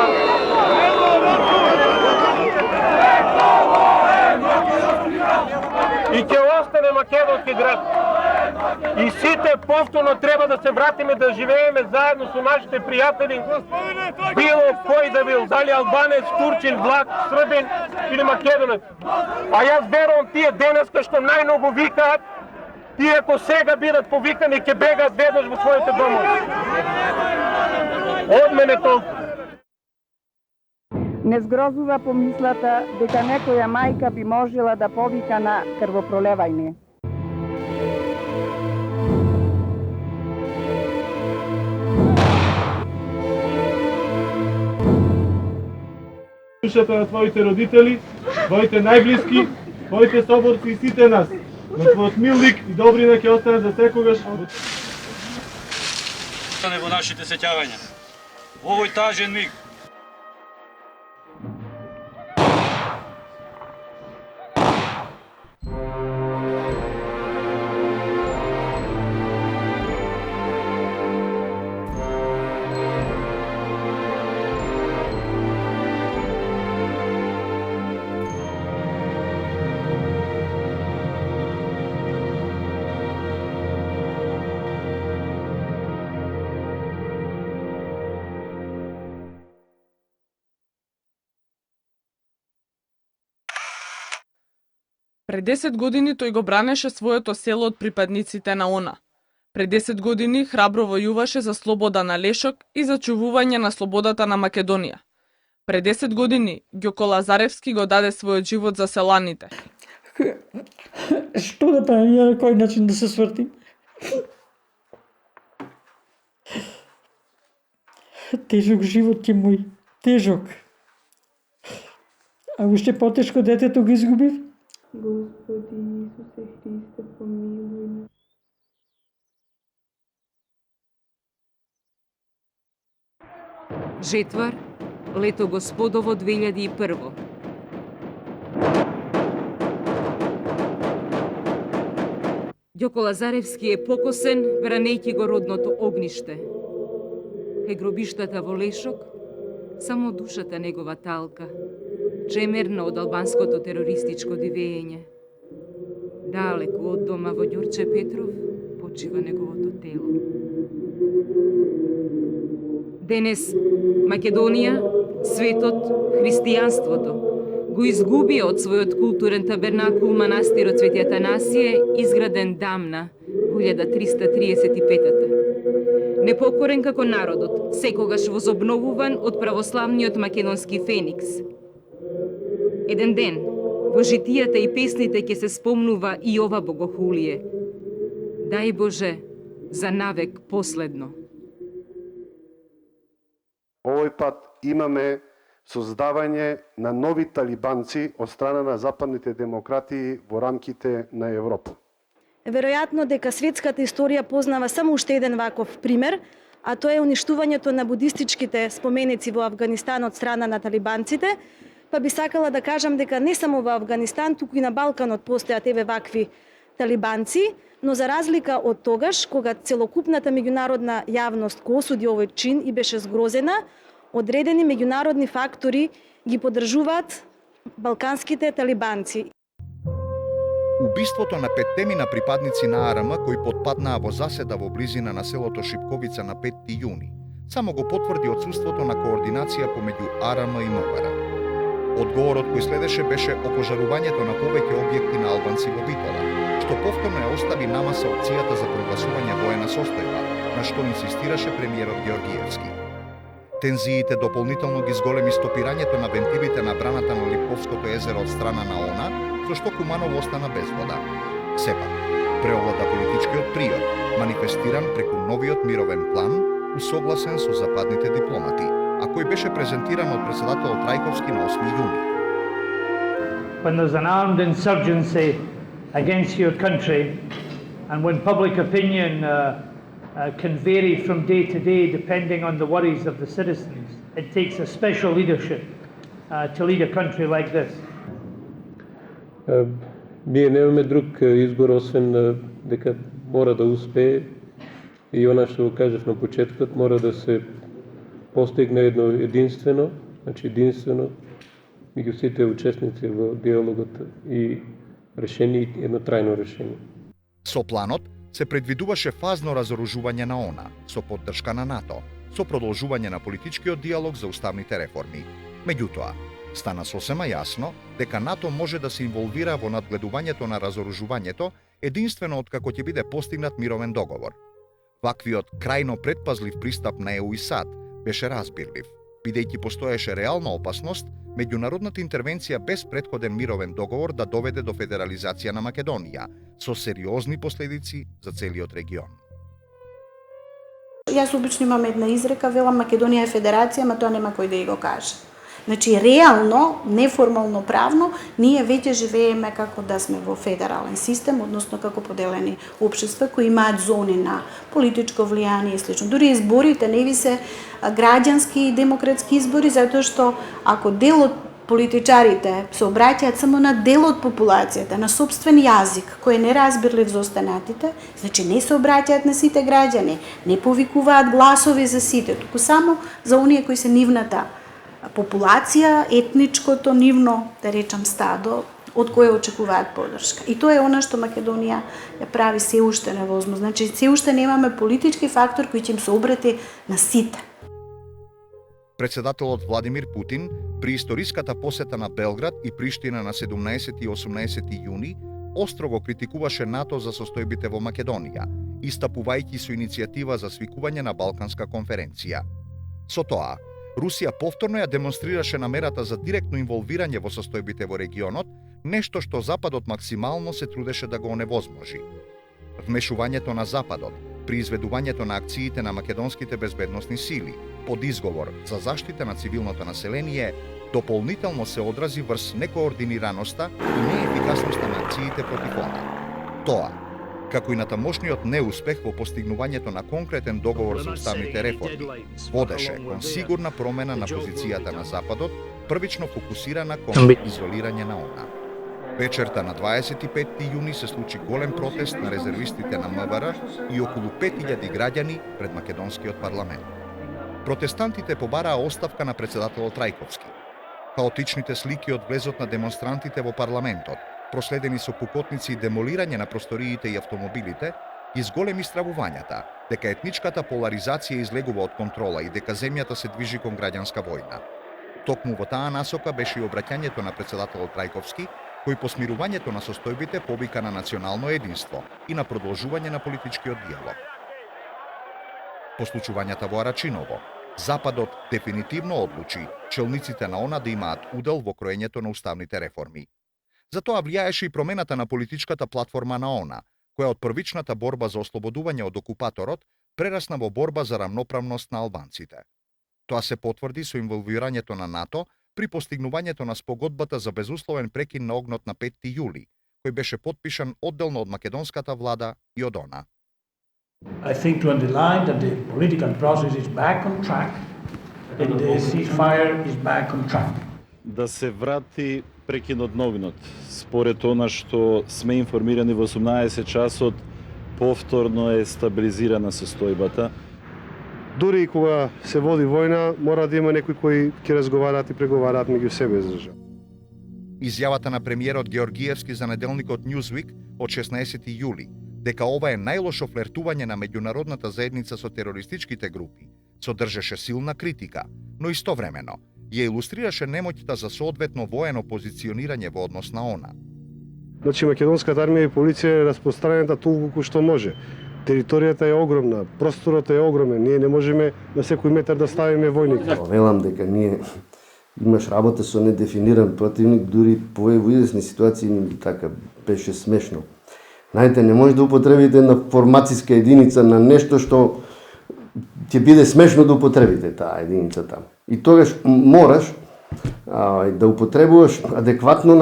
и ќе остане македонски град. И сите повторно треба да се вратиме да живееме заедно со нашите пријатели, било кој да бил, дали албанец, турчин, влак, србин или македонец. А јас верувам тие денеска што најмногу викаат, тие ако сега бидат повикани ќе бегаат веднаш во своите домови. Од мене толку. Не згрозува помислата дека некоја мајка би можела да повика на крвопролевање. Душата на твоите родители, твоите најблиски, твоите соборци и сите нас. На твојот мил лик и добрина ќе остане за секогаш. Остане во нашите сеќавања. Овој тажен миг. Пред 10 години тој го бранеше своето село од припадниците на ОНА. Пред 10 години храбро војуваше за слобода на Лешок и за чувување на слободата на Македонија. Пред 10 години Ѓоко Лазаревски го даде својот живот за селаните. Што да правим, ја на кој начин да се свртим? Тежок живот ќе мој, тежок. А уште потешко детето го изгубив. Господи Исусе Христе, помилуј ме. Жетвар, лето Господово 2001. Ѓоко Лазаревски е покосен, бранејќи го родното огниште. Кај гробиштата во Лешок, само душата негова талка, чемерна од албанското терористичко дивење. Далеку од дома во Ѓурче Петров почива неговото тело. Денес Македонија Светот, христијанството, го изгубија од својот културен табернакул манастирот Свети Атанасије, изграден дамна во 1335-та. Непокорен како народот, секогаш возобновуван од православниот македонски феникс. Еден ден, во житијата и песните ќе се спомнува и ова богохулие. Дај Боже, за навек последно. Овој пат имаме создавање на нови талибанци од страна на западните демократии во рамките на Европа. Веројатно дека светската историја познава само уште еден ваков пример, а тоа е уништувањето на будистичките споменици во Авганистан од страна на талибанците, па би сакала да кажам дека не само во Авганистан, туку и на Балканот постојат еве вакви талибанци, но за разлика од тогаш, кога целокупната меѓународна јавност го осуди овој чин и беше згрозена, одредени меѓународни фактори ги поддржуваат балканските талибанци. Убиството на 5 мина припадници на АРМ кои потпаднаа во заседа во близина на селото Шипковица на 5 јуни, само го потврди отсуството на координација помеѓу АРМ и МВР. Одговорот кој следеше беше опожарувањето на повеќе објекти на албанци во Битола, што повторно ја остави намаса опцијата за прогласување воена состојба, на што инсистираше премиерот Георгиевски. Тензиите дополнително ги зголеми стопирањето на вентилите на браната на Липковското езеро од страна на ОНА, со што Куманово остана без вода. Сепак, преовлада политичкиот приод, манифестиран преку новиот мировен план, усогласен со западните дипломати, а кој беше презентиран од председателот Трајковски на 8 јуни. When there's an armed insurgency against your country, and when public opinion can vary from day to day depending on the worries of the citizens, it takes a special leadership to lead a country like this. Ние немаме друг избор, освен дека мора да успее и она што го кажав на почетокот, мора да се постигне едно единствено, значи единствено меѓу сите учесници во диалогот и решение, и едно трајно решение. Со планот се предвидуваше фазно разоружување на ОНА, со поддршка на НАТО, со продолжување на политичкиот диалог за уставните реформи. Меѓутоа, стана сосема јасно дека НАТО може да се инволвира во надгледувањето на разоружувањето единствено откако ќе биде постигнат мировен договор. Ваквиот крајно предпазлив пристап на ЕУ и САД беше разбирлив, бидејќи постоеше реална опасност меѓународната интервенција без претходен мировен договор да доведе до федерализација на Македонија, со сериозни последици за целиот регион. Јас обично имам една изрека, велам Македонија е федерација, ама тоа нема кој да ја го каже. Значи, реално, неформално правно, ние веќе живееме како да сме во федерален систем, односно како поделени општества кои имаат зони на политичко влијание и слично. Дури изборите не ви се граѓански и демократски избори, затоа што ако дел од политичарите се обраќаат само на дел од популацијата, на собствен јазик, кој не разбирлив за останатите, значи не се обраќаат на сите граѓани, не повикуваат гласови за сите, туку само за оние кои се нивната популација, етничкото, нивно, да речам, стадо, од кое очекуваат поддршка. И тоа е она што Македонија ја прави се уште невозможно. Значи, се уште немаме политички фактор кој ќе им се обрати на сите. Председателот Владимир Путин при историската посета на Белград и Приштина на 17 и 18 јуни остро го критикуваше НАТО за состојбите во Македонија, истапувајќи со иницијатива за свикување на Балканска конференција. Со тоа, Русија повторно ја демонстрираше намерата за директно инволвирање во состојбите во регионот, нешто што Западот максимално се трудеше да го оневозможи. Вмешувањето на Западот при изведувањето на акциите на македонските безбедносни сили под изговор за заштита на цивилното население дополнително се одрази врз некоординираноста и неефикасноста на акциите против ОНА. Тоа, како и на тамошниот неуспех во постигнувањето на конкретен договор за уставните реформи, водеше кон сигурна промена на позицијата на Западот, првично фокусирана кон изолирање на ОНА. Вечерта на 25 јуни се случи голем протест на резервистите на МВР и околу 5000 граѓани пред македонскиот парламент. Протестантите побараа оставка на председателот Трајковски. Хаотичните слики од влезот на демонстрантите во парламентот, проследени со пукотници и демолирање на просториите и автомобилите, ги зголеми стравувањата дека етничката поларизација излегува од контрола и дека земјата се движи кон граѓанска војна. Токму во таа насока беше и обраќањето на председателот Трајковски, кој по смирувањето на состојбите повика на национално единство и на продолжување на политичкиот диалог. По случувањата во Арачиново, Западот дефинитивно одлучи челниците на ОНА да имаат удел во кроењето на уставните реформи. Затоа влијаеше и промената на политичката платформа на ОНА, која од првичната борба за ослободување од окупаторот прерасна во борба за рамноправност на албанците. Тоа се потврди со инволвирањето на НАТО при постигнувањето на спогодбата за безусловен прекин на огнот на 5 јули, кој беше потпишан одделно од македонската влада и од ОНА. I think to underline that the political process is back on track and the ceasefire is back on track. Да се врати прекинот на огнот. Според она што сме информирани во 18 часот, повторно е стабилизирана состојбата. Дури и кога се води војна, мора да има некои кои ќе разговараат и преговараат меѓу себе за држава. Изјавата на премиерот Георгиевски за неделникот Newsweek од 16 јули, дека ова е најлошо флертување на меѓународната заедница со терористичките групи, содржеше силна критика, но истовремено ја илустрираше немоќта за соодветно воено позиционирање во однос на ОНА. Значи, македонската армија и полиција е распространета толку што може. Територијата е огромна, просторот е огромен, ние не можеме на секој метар да ставиме војник. Велам дека ние имаш работа со недефиниран противник, дури во известни ситуации така беше смешно. Знаете, не може да употребите на формацијска единица на нешто што ќе биде смешно да употребите таа единица таму. И тогаш мораш да употребуваш адекватно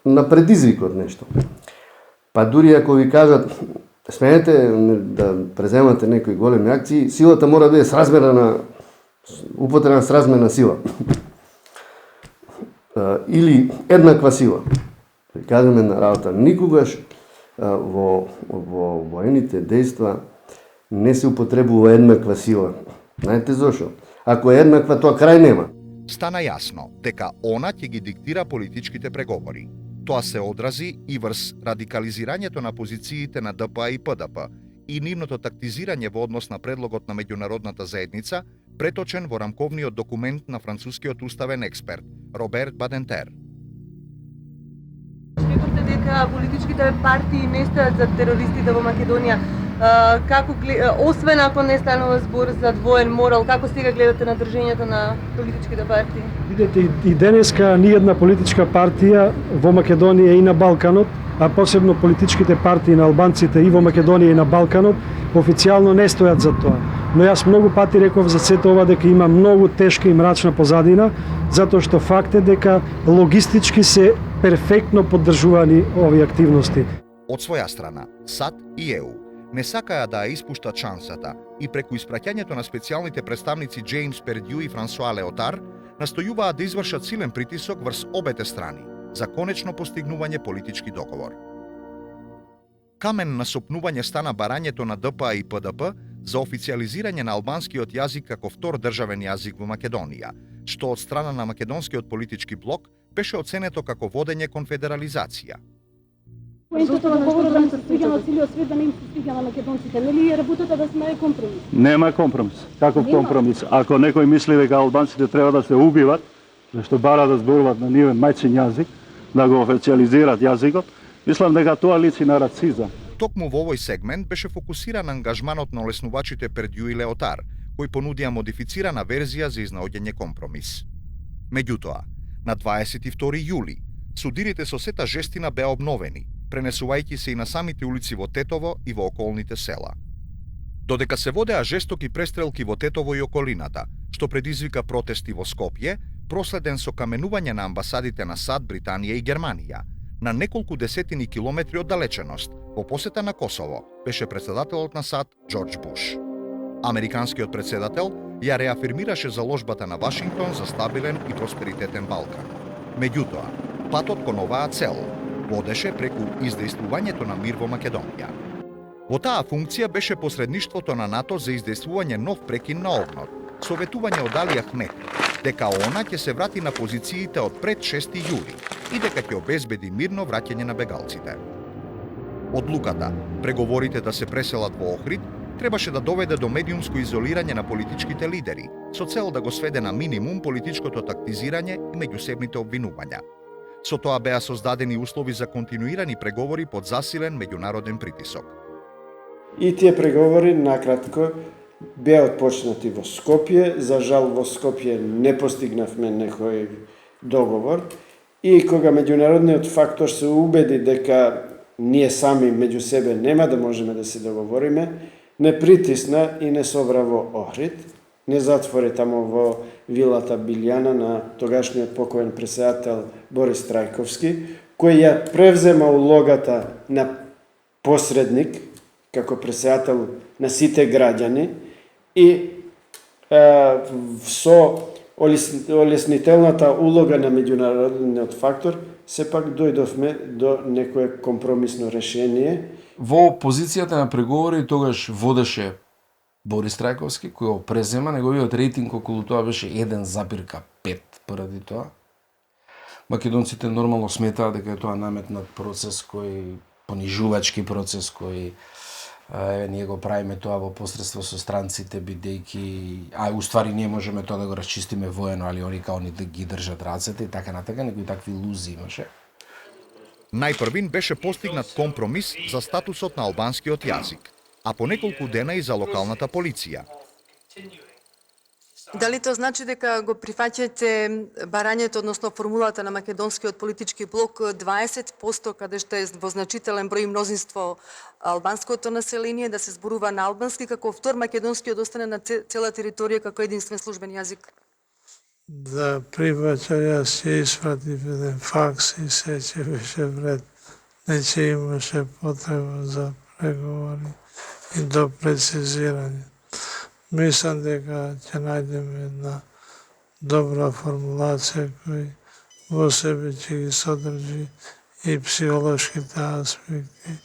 на предизвикот нешто. Па дури ако ви кажат сменете да преземате некои големи акции, силата мора да биде сразмерна на употреба сразмерна сила. Или еднаква сила. Кажеме на работа, никогаш во воените дејства не се употребува еднаква сила. Знаете зошто? Ако е еднаква, тоа крај нема. Стана јасно дека ОНА ќе ги диктира политичките преговори. Тоа се одрази и врз радикализирањето на позициите на ДПА и ПДП и нивното тактизирање во однос на предлогот на меѓународната заедница, преточен во рамковниот документ на францускиот уставен експерт Роберт Бадентер. Рекавте дека политичките партии не стојат за терористите во Македонија. Како освен ако не станува збор за двоен морал, како сега гледате на држењето на политичките партии? Видете, и денеска ни една политичка партија во Македонија и на Балканот, а посебно политичките партии на албанците и во Македонија и на Балканот, официјално не стојат за тоа. Но јас многу пати реков за сето ова дека има многу тешка и мрачна позадина, затоа што факт е дека логистички се перфектно поддржувани овие активности. Од своја страна, САД и ЕУ не сакаа да ја испуштат шансата и преку испраќањето на специјалните представници Джеймс Пердју и Франсуа Леотар настојуваат да извршат силен притисок врз обете страни за конечно постигнување политички договор. Камен на сопнување стана барањето на ДПА и ПДП за официализирање на албанскиот јазик како втор државен јазик во Македонија, што од страна на македонскиот политички блок беше оценето како водење кон федерализација. Поентата на говорот да не се свиѓа на целиот свет, да не им се свиѓа на македонците, нели е работата да сме компромис? Нема компромис. Каков компромис? Ако некој мисли дека албанците треба да се убиват, зашто бара да зборуваат на нивен мајчин јазик, да го официализираат јазикот, мислам дека тоа личи на рацизам. Токму во овој сегмент беше фокусиран ангажманот на олеснувачите Пердју и Леотар, кои понудија модифицирана верзија за изнаоѓање компромис. Меѓутоа, на 22 јули, судирите со сета жестина беа обновени, пренесувајќи се и на самите улици во Тетово и во околните села. Додека се водеа жестоки престрелки во Тетово и околината, што предизвика протести во Скопје, проследен со каменување на амбасадите на САД, Британија и Германија, на неколку десетини километри оддалеченост, во посета на Косово, беше председателот на САД Џорџ Буш. Американскиот председател ја реафирмираше заложбата на Вашингтон за стабилен и просперитетен Балкан. Меѓутоа, патот кон оваа цел водеше преку издејствувањето на мир во Македонија. Во таа функција беше посредништвото на НАТО за издејствување нов прекин на огнот, советување од Али Ахмети, дека ОНА ќе се врати на позициите од пред 6 јули и дека ќе обезбеди мирно враќање на бегалците. Одлуката, преговорите да се преселат во Охрид, требаше да доведе до медиумско изолирање на политичките лидери, со цел да го сведе на минимум политичкото тактизирање и меѓусебните обвинувања. Со тоа беа создадени услови за континуирани преговори под засилен меѓународен притисок. И тие преговори, накратко, беа отпочнати во Скопје. За жал, во Скопје не постигнавме некој договор. И кога меѓународниот фактор се убеди дека ние сами меѓу себе нема да можеме да се договориме, не притисна и не собра во Охрид, не затвори тамо во вилата Билјана на тогашниот покоен председател Борис Трајковски, кој ја превзема улогата на посредник, како председател на сите граѓани, и со олеснителната улога на меѓународниот фактор, сепак дојдовме до некое компромисно решение. Во позицијата на преговори тогаш водеше Борис Трајковски, кој го презема, неговиот рейтинг околу тоа беше 1,5 поради тоа. Македонците нормално сметаа дека е тоа наметнат процес кој понижувачки процес кој ние го правиме тоа во посредство со странците, бидејќи уствари ние можеме тоа да го расчистиме воено, али они као ни да ги држат рацете и така натака, некои такви илузии имаше. Најпрвин беше постигнат компромис за статусот на албанскиот јазик, а по неколку дена и за локалната полиција. Дали тоа значи дека го прифаќате барањето, односно формулата на македонскиот политички блок 20%, каде што е во значителен број мнозинство албанското население, да се зборува на албански, како втор македонски остане на цела територија како единствен службен јазик? Да прифаќа, јас ќе испратив еден факс и се ќе беше вред. Не ќе имаше потреба за преговори и до прецизирање. Мислам дека ќе најдеме една добра формулација кој во себе ќе ги содржи и психолошките аспекти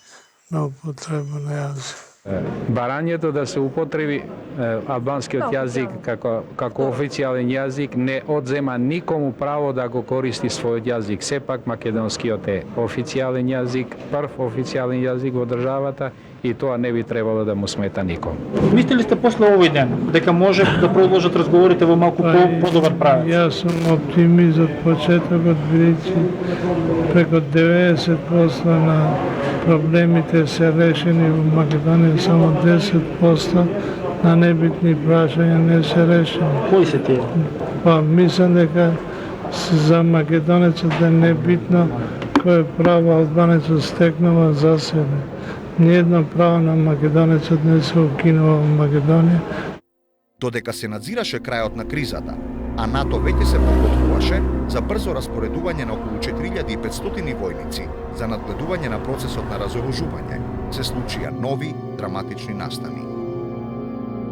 на употреба на јазик. Барањето да се употреби албанскиот јазик како официјален јазик не одзема никому право да го користи својот јазик. Сепак македонскиот е официјален јазик, прв официјален јазик во државата и тоа не би требало да му смета никому. Мислите ли сте после овој ден дека може да продолжат разговорите во малку подобар правец? Јас сум оптимист од почетокот, бидејќи преку 90% на проблемите се решени во Македонија, само 10% на небитни прашања не се решени. Кои се тие? Мислам дека за македонецот е небитно кој право албанецот стекнува за себе. Ниедно право на македонецот не се укинува во Македонија. Додека се надзираше крајот на кризата, а НАТО веќе се подготвуваше за брзо распоредување на околу 4500 војници за надгледување на процесот на разоружување, се случија нови драматични настани.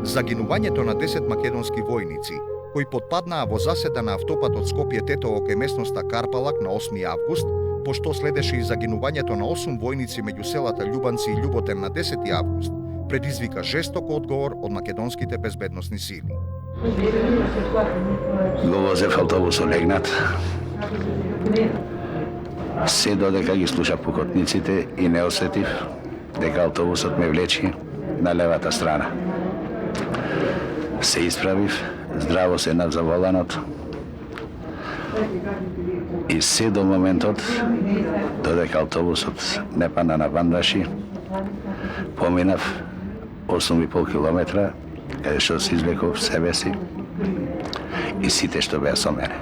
Загинувањето на 10 македонски војници, кои потпаднаа во заседа на автопатот Скопје-Тетово кај местноста Карпалак на 8 август, пошто следеше и загинувањето на 8 војници меѓу селата Љубанци и Љуботен на 10 август, предизвика жесток одговор од македонските безбедносни сили. Го возев автобусот легнат. Се додека ги слуша пукотниците и не осетив дека автобусот ме влечи на левата страна. Се исправив, здраво седнав за воланот и се до моментот додека автобусот не пана на Вандаши, поминав 8,5 километра, каде што се извлеков себе си и сите што беа со мене.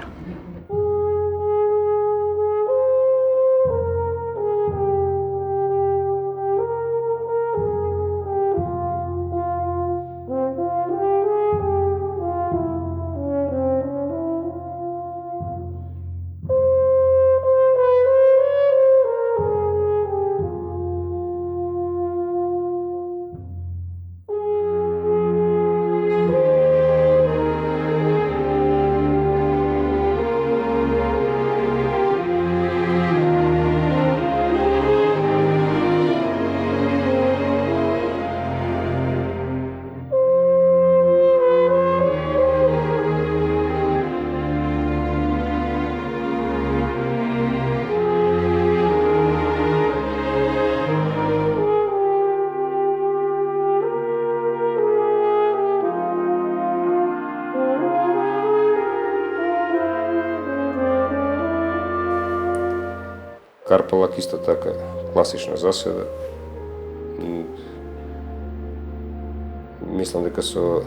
Карпалак исто така класична заседа. Мислам дека со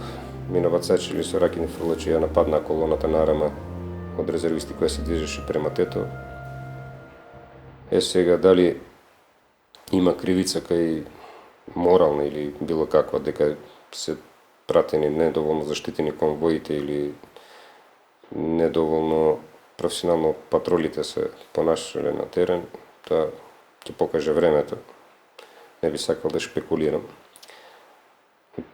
минавацач или со ракини фрлачи ја нападна колоната на Арама од резервисти која се движеше према Тето. Сега дали има кривица кај морална или било каква, дека се пратени недоволно заштитени конвоите или недоволно професионално патролите се понашале на терен, тоа ќе покаже времето. Не би сакал да шпекулирам.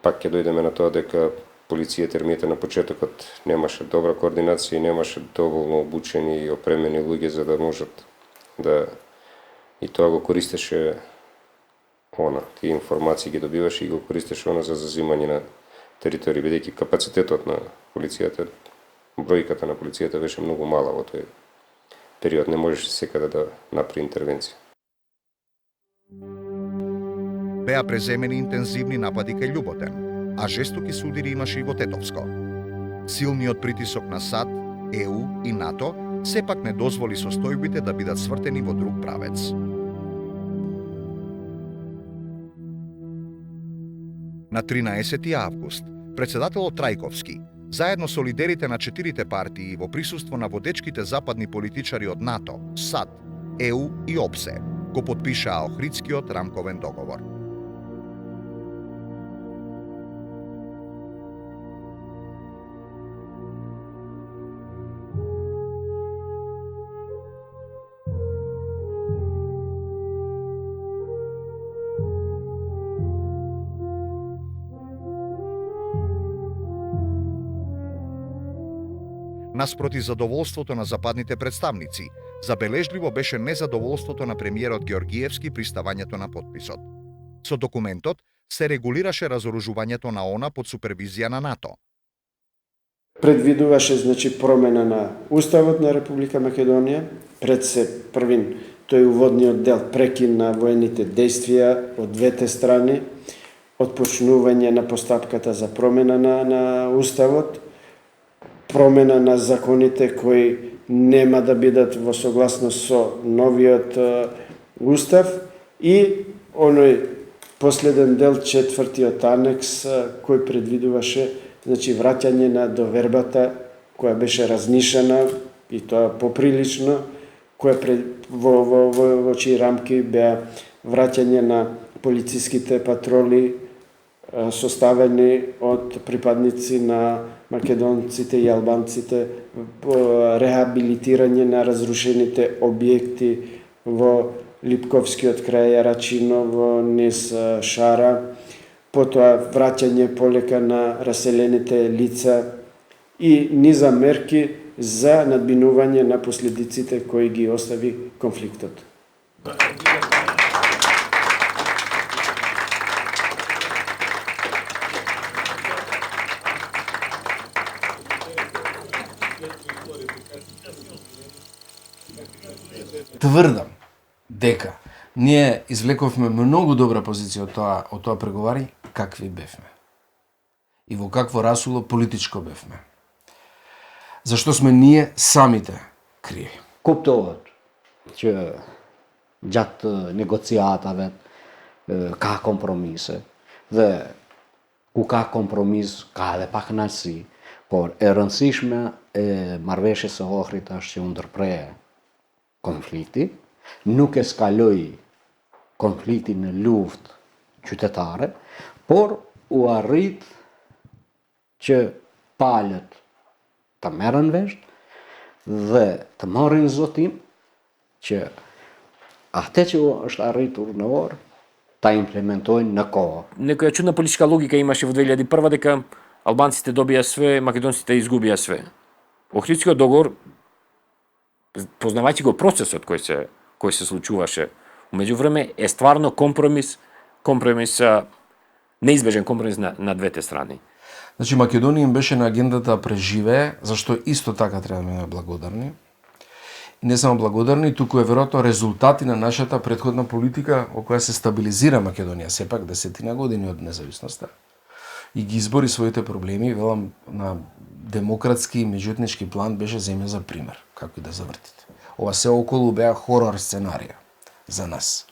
Пак ќе дојдеме на тоа дека полицијата ермијата на почетокот немаше добра координација и немаше доволно обучени и опремени луѓе за да можат да и тоа го користеше тие информации ги добиваше и го користеше за зазимање на територии, бидејќи капацитетот на полицијата, бројката на полицијата беше многу мала во тој период, не можеше секаде да направи интервенција. Беа преземени интензивни напади кај Љуботен, а жестоки судири имаше и во Тетовско. Силниот притисок на САД, ЕУ и НАТО сепак не дозволи состојбите да бидат свртени во друг правец. На 13 август, председателот Трајковски, заедно со лидерите на 4 партии во присуство на водечките западни политичари од НАТО, САД, ЕУ и ОПСЕ, го потпишаа Охридскиот рамковен договор. Наспроти задоволството на западните представници, забележливо беше незадоволството на премиерот Георгиевски при ставањето на потписот. Со документот се регулираше разоружувањето на ОНА под супервизија на НАТО. Предвидуваше промена на Уставот на Република Македонија, пред се првин тој уводниот дел прекин на воените действија од двете страни, отпочнување на постапката за промена на Уставот, промена на законите кои нема да бидат во согласност со новиот устав и оној последен дел, четвртиот анекс, кој предвидуваше враќање на довербата која беше разнишена и тоа поприлично, која во чии рамки беа враќање на полициските патроли составени од припадници на македонците и албанците, рехабилитирање на разрушените објекти во Липковскиот крај Арачино, во низ Шара, потоа враќање полека на раселените лица и низа мерки за надминување на последиците кои ги остави конфликтот. Тврдам дека ние извлековме многу добра позиција од тоа преговари, какви бевме. И во какво расуло политичко бевме. Зашто сме ние самите криви. Kuptohet që gjatë negociatave ka kompromise dhe ku ka kompromis ka edhe pakënaqësi, por e rëndësishme e marrëveshjes së Ohrit është që u ndërpre konflikti, nuk eskaloi konflikti në luftë qytetare, por u arrit që palët të merren vesh dhe të marrin zotim që atë që është arritur në orë ta имплементојnë на kohë. Некоја чудна политичка логика имаше во 2001 дека албанците добија све, македонците изгубија све. Охридскиот договор, познавајќи го процесот кој се случуваше, меѓувреме е стварно компромис, неизбежен компромис на двете страни. Значи Македонија им беше на агендата да преживее, зашто исто така треба да биме благодарни. И не само благодарни, туку е веројатно резултати на нашата претходна политика во која се стабилизира Македонија сепак 10 години од независноста и ги избори своите проблеми, велам, на демократски и меѓуетнички план беше земја за пример, како и да завртите. Ова се околу беа хорор сценарија за нас.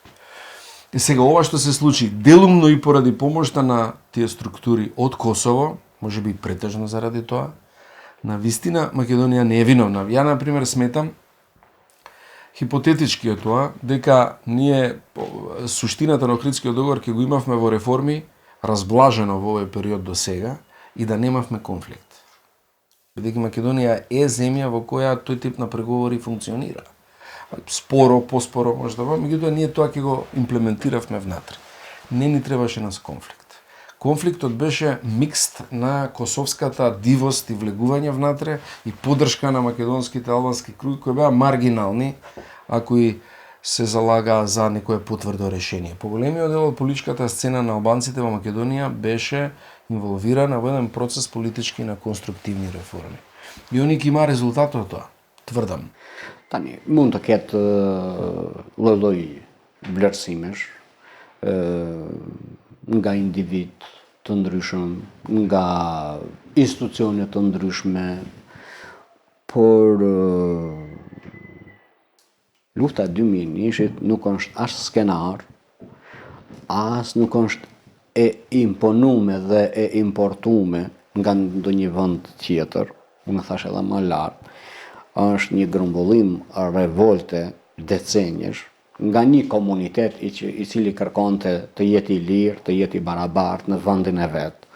И сега ова што се случи делумно и поради помошта на тие структури од Косово, можеби и претежно заради тоа, на вистина Македонија не е виновна. Ја, например, сметам, хипотетички е тоа, дека ние суштината на Охридскиот договор ќе го имавме во реформи, разблажено во овој период до сега, и да немавме конфликт. Бидејќи Македонија е земја во која тој тип на преговори функционира. Споро, поспоро може да бъде, меѓутоа ние тоа ќе го имплементиравме внатре. Не ни требаше нас конфликт. Конфликтот беше микст на косовската дивост и влегување внатре и поддршка на македонските албански круги кои беа маргинални, а кои се залагаа за некое потврдо решение. Поголемиот дел од политичката сцена на албанците во Македонија беше инволвирана во еден процес политички на конструктивни реформи. И они ќе има резултат од тоа, тврдам. Tani, mund të ketë lloj-lloj vlerësimesh nga individ të ndryshëm, nga institucione të ndryshme, por lufta e 2001-shit nuk është as skenar, as nuk është e imponume dhe e importume nga ndonjë vend tjetër, unë thash edhe më lart, është një grumbullim revolte decenjesh nga një komunitet i cili kërkonte të jetë i lirë, të jetë i barabartë në vendin e vet,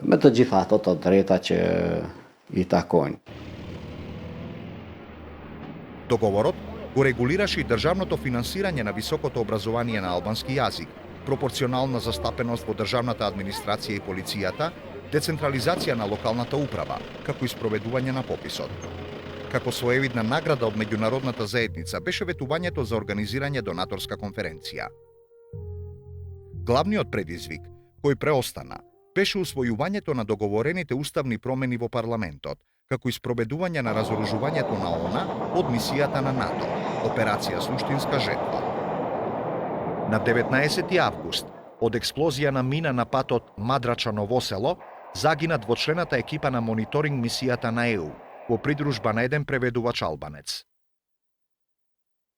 me të gjitha ato të drejta që i takojnë. Договорот го регулираше и државното финансирање на високото образование на албански јазик, пропорционална застапеност во државната администрација и полицијата, децентрализација на локалната управа, како и спроведување на пописот. Како своевидна награда од меѓународната заедница беше ветувањето за организирање донаторска конференција. Главниот предизвик, кој преостана, беше усвојувањето на договорените уставни промени во парламентот, како и спроведување на разоружувањето на ООН од мисијата на НАТО, операција Суштинска жетва. На 19 август, од експлозија на мина на патот Мадрача-Новосело, загина двочлената екипа на мониторинг мисијата на ЕУ, во придружба на еден преведувач албанец.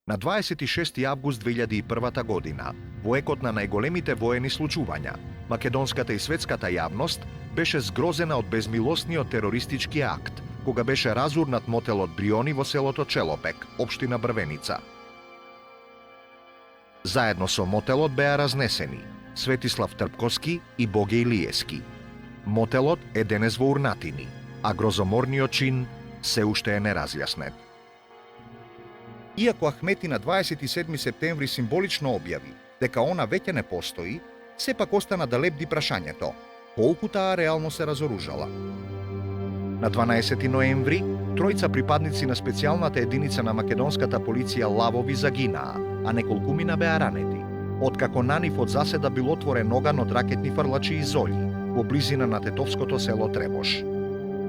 На 26 август 2001 година, во екот на најголемите воени случувања, македонската и светската јавност беше згрозена од безмилосниот терористички акт, кога беше разурнат мотелот Бриони во селото Челопек, општина Брвеница. Заедно со мотелот беа разнесени Светислав Трпковски и Боге Илиевски. Мотелот е денес во урнатини, а грозоморниот чин се уште е неразјаснет. Иако Ахмети на 27 септември символично објави дека она веќе не постои, сепак остана да лебди прашањето колку таа реално се разоружала. На 12 ноември, тројца припадници на специјалната единица на македонската полиција Лавови загинаа, а неколкумина беа ранети, откако на нив од заседа бил отворен оган од ракетни фрлачи и золји во близина на тетовското село Требош.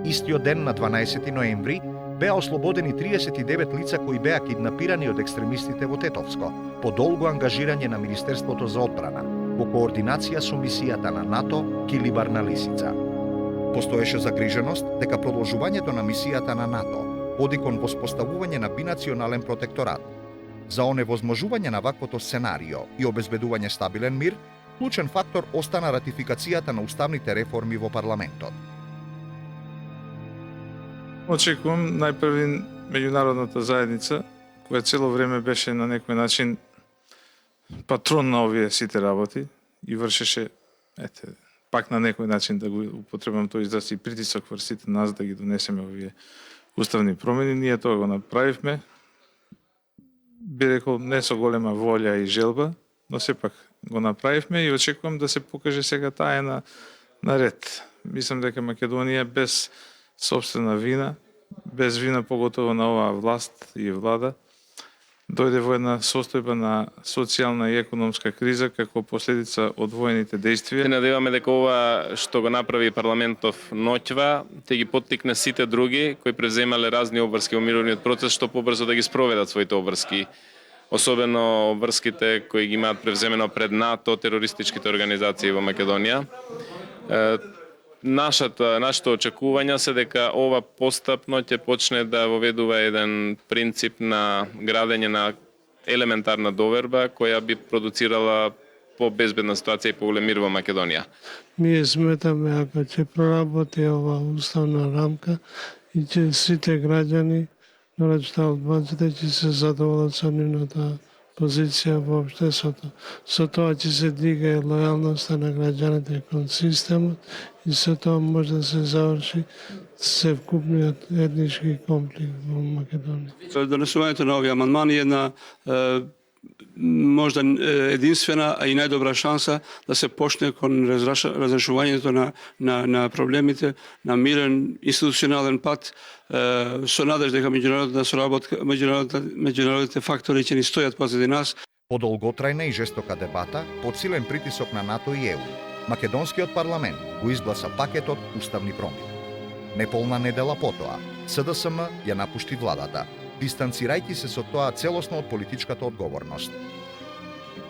Истиот ден на 12 ноември беа ослободени 39 лица кои беа киднапирани од екстремистите во Тетовско, по долго ангажирање на Министерството за одбрана, во координација со мисијата на НАТО Килибар на Лисица. Постоеше загриженост дека продолжувањето на мисијата на НАТО води кон воспоставување на бинационален протекторат. За оневозможување на ваквото сценарио и обезбедување стабилен мир, клучен фактор остана ратификацијата на уставните реформи во парламентот. Очекувам најпрви меѓународната заедница, која цело време беше на некој начин патрон на овие сите работи и вршеше, пак на некој начин да го употребам тој израз и притисок врз сите нас да ги донесеме овие уставни промени. Ние тоа го направивме, би рекол не со голема волја и желба, но сепак го направивме и очекувам да се покаже сега таа на ред. Мислам дека Македонија без собствена вина, без вина поготово на оваа власт и влада, дојде во една состојба на социјална и економска криза како последица од воените действија. Надеваме дека ова што го направи парламентов ноќва ќе ги поттикне сите други кои преземале разни обврски во мировниот процес што побрзо да ги спроведат своите обврски, особено обврските кои ги имаат превземено пред НАТО терористичките организации во Македонија. Нашето очекувања се дека ова постапно ќе почне да воведува еден принцип на градење на елементарна доверба која би продуцирала по-безбедна ситуација и по-голем мир во Македонија. Ние сметаме ако ќе проработи ова уставна рамка и ќе сите граѓани, нарочито албанците, ќе се задоволат со нивната позиција во општеството. Со тоа ќе се дига лојалноста на граѓаните кон системот и со тоа може да се заврши севкупниот етнички конфликт во Македонија. Донесувањето на овие амандмани е една можда единствена, а и најдобра шанса да се почне кон разрешувањето на проблемите на мирен институционален пат, со надеж дека меѓународната соработка, меѓународните фактори ќе ни стојат позади нас. По долготрајна и жестока дебата, под силен притисок на НАТО и ЕУ, македонскиот парламент го изгласа пакетот уставни промени. Неполна недела потоа, СДСМ ја напушти владата, дистанцирајќи се со тоа целосно од политичката одговорност.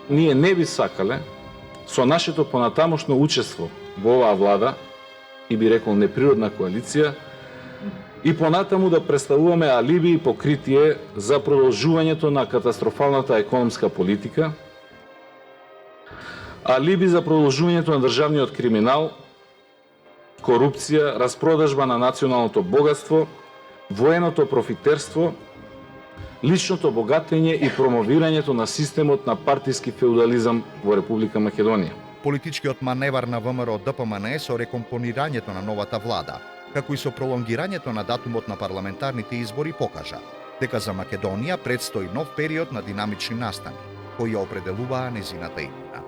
Ние не би сакале со нашето понатамошно учество во оваа влада и би рекол неприродна коалиција и понатаму да представуваме алиби и покритие за продолжувањето на катастрофалната економска политика, алиби за продолжувањето на државниот криминал, корупција, распродажба на националното богатство, военото профитерство, личното богатење и промовирањето на системот на партиски феудализам во Република Македонија. Политичкиот маневар на ВМРО ДПМН со рекомпонирањето на новата влада, како и со пролонгирањето на датумот на парламентарните избори покажа дека за Македонија предстои нов период на динамични настани, кои ја определуваа незината иднина.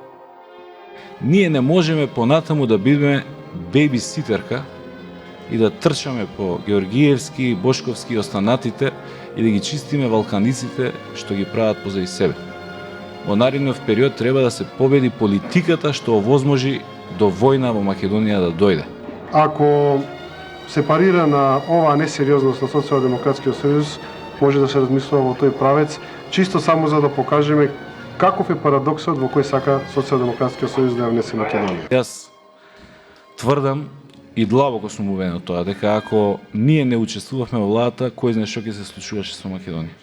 Ние не можеме понатаму да бидеме бейбиситерка и да трчаме по Георгиевски, Бошковски и останатите и да ги чистиме валканиците што ги прават позади себе. Во наредниот период треба да се победи политиката што овозможи до војна во Македонија да дојде. Ако се парира на оваа несериозност на Социјалдемократскиот сојуз, може да се размислува во тој правец, чисто само за да покажеме каков е парадоксот во кој сака Социјалдемократскиот сојуз да ја внесе Македонија. Јас тврдам и длабоко сум убеден од тоа дека ако ние не учествувавме во владата, кој знае што ќе се случуваше со Македонија.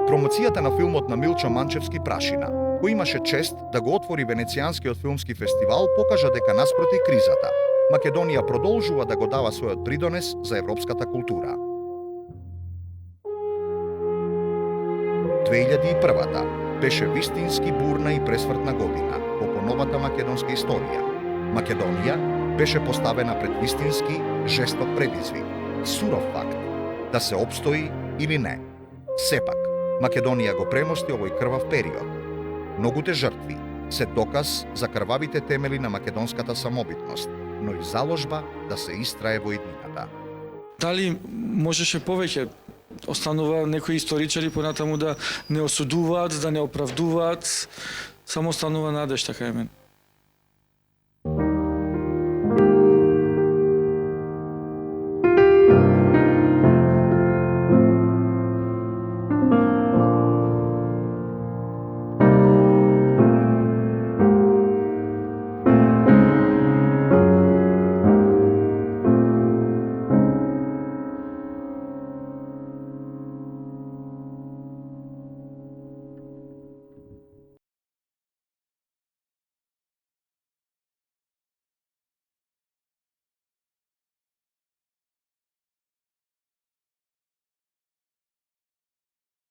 Промоцијата на филмот на Милчо Манчевски Прашина, кој имаше чест да го отвори Венецијанскиот филмски фестивал, покажа дека наспроти кризата, Македонија продолжува да го дава својот придонес за европската култура. 2001-та беше вистински бурна и пресвртна година во поновата македонска историја. Македонија беше поставена пред вистински жесток предизвик, суров факт, да се опстои или не. Сепак, Македонија го премости овој крвав период. Многуте жртви се доказ за крвавите темели на македонската самобитност, но и заложба да се истрае во иднината. Дали можеше повеќе? Останува некои историчари понатаму да не осудуваат, да не оправдуваат, само останува надеж, така е мен.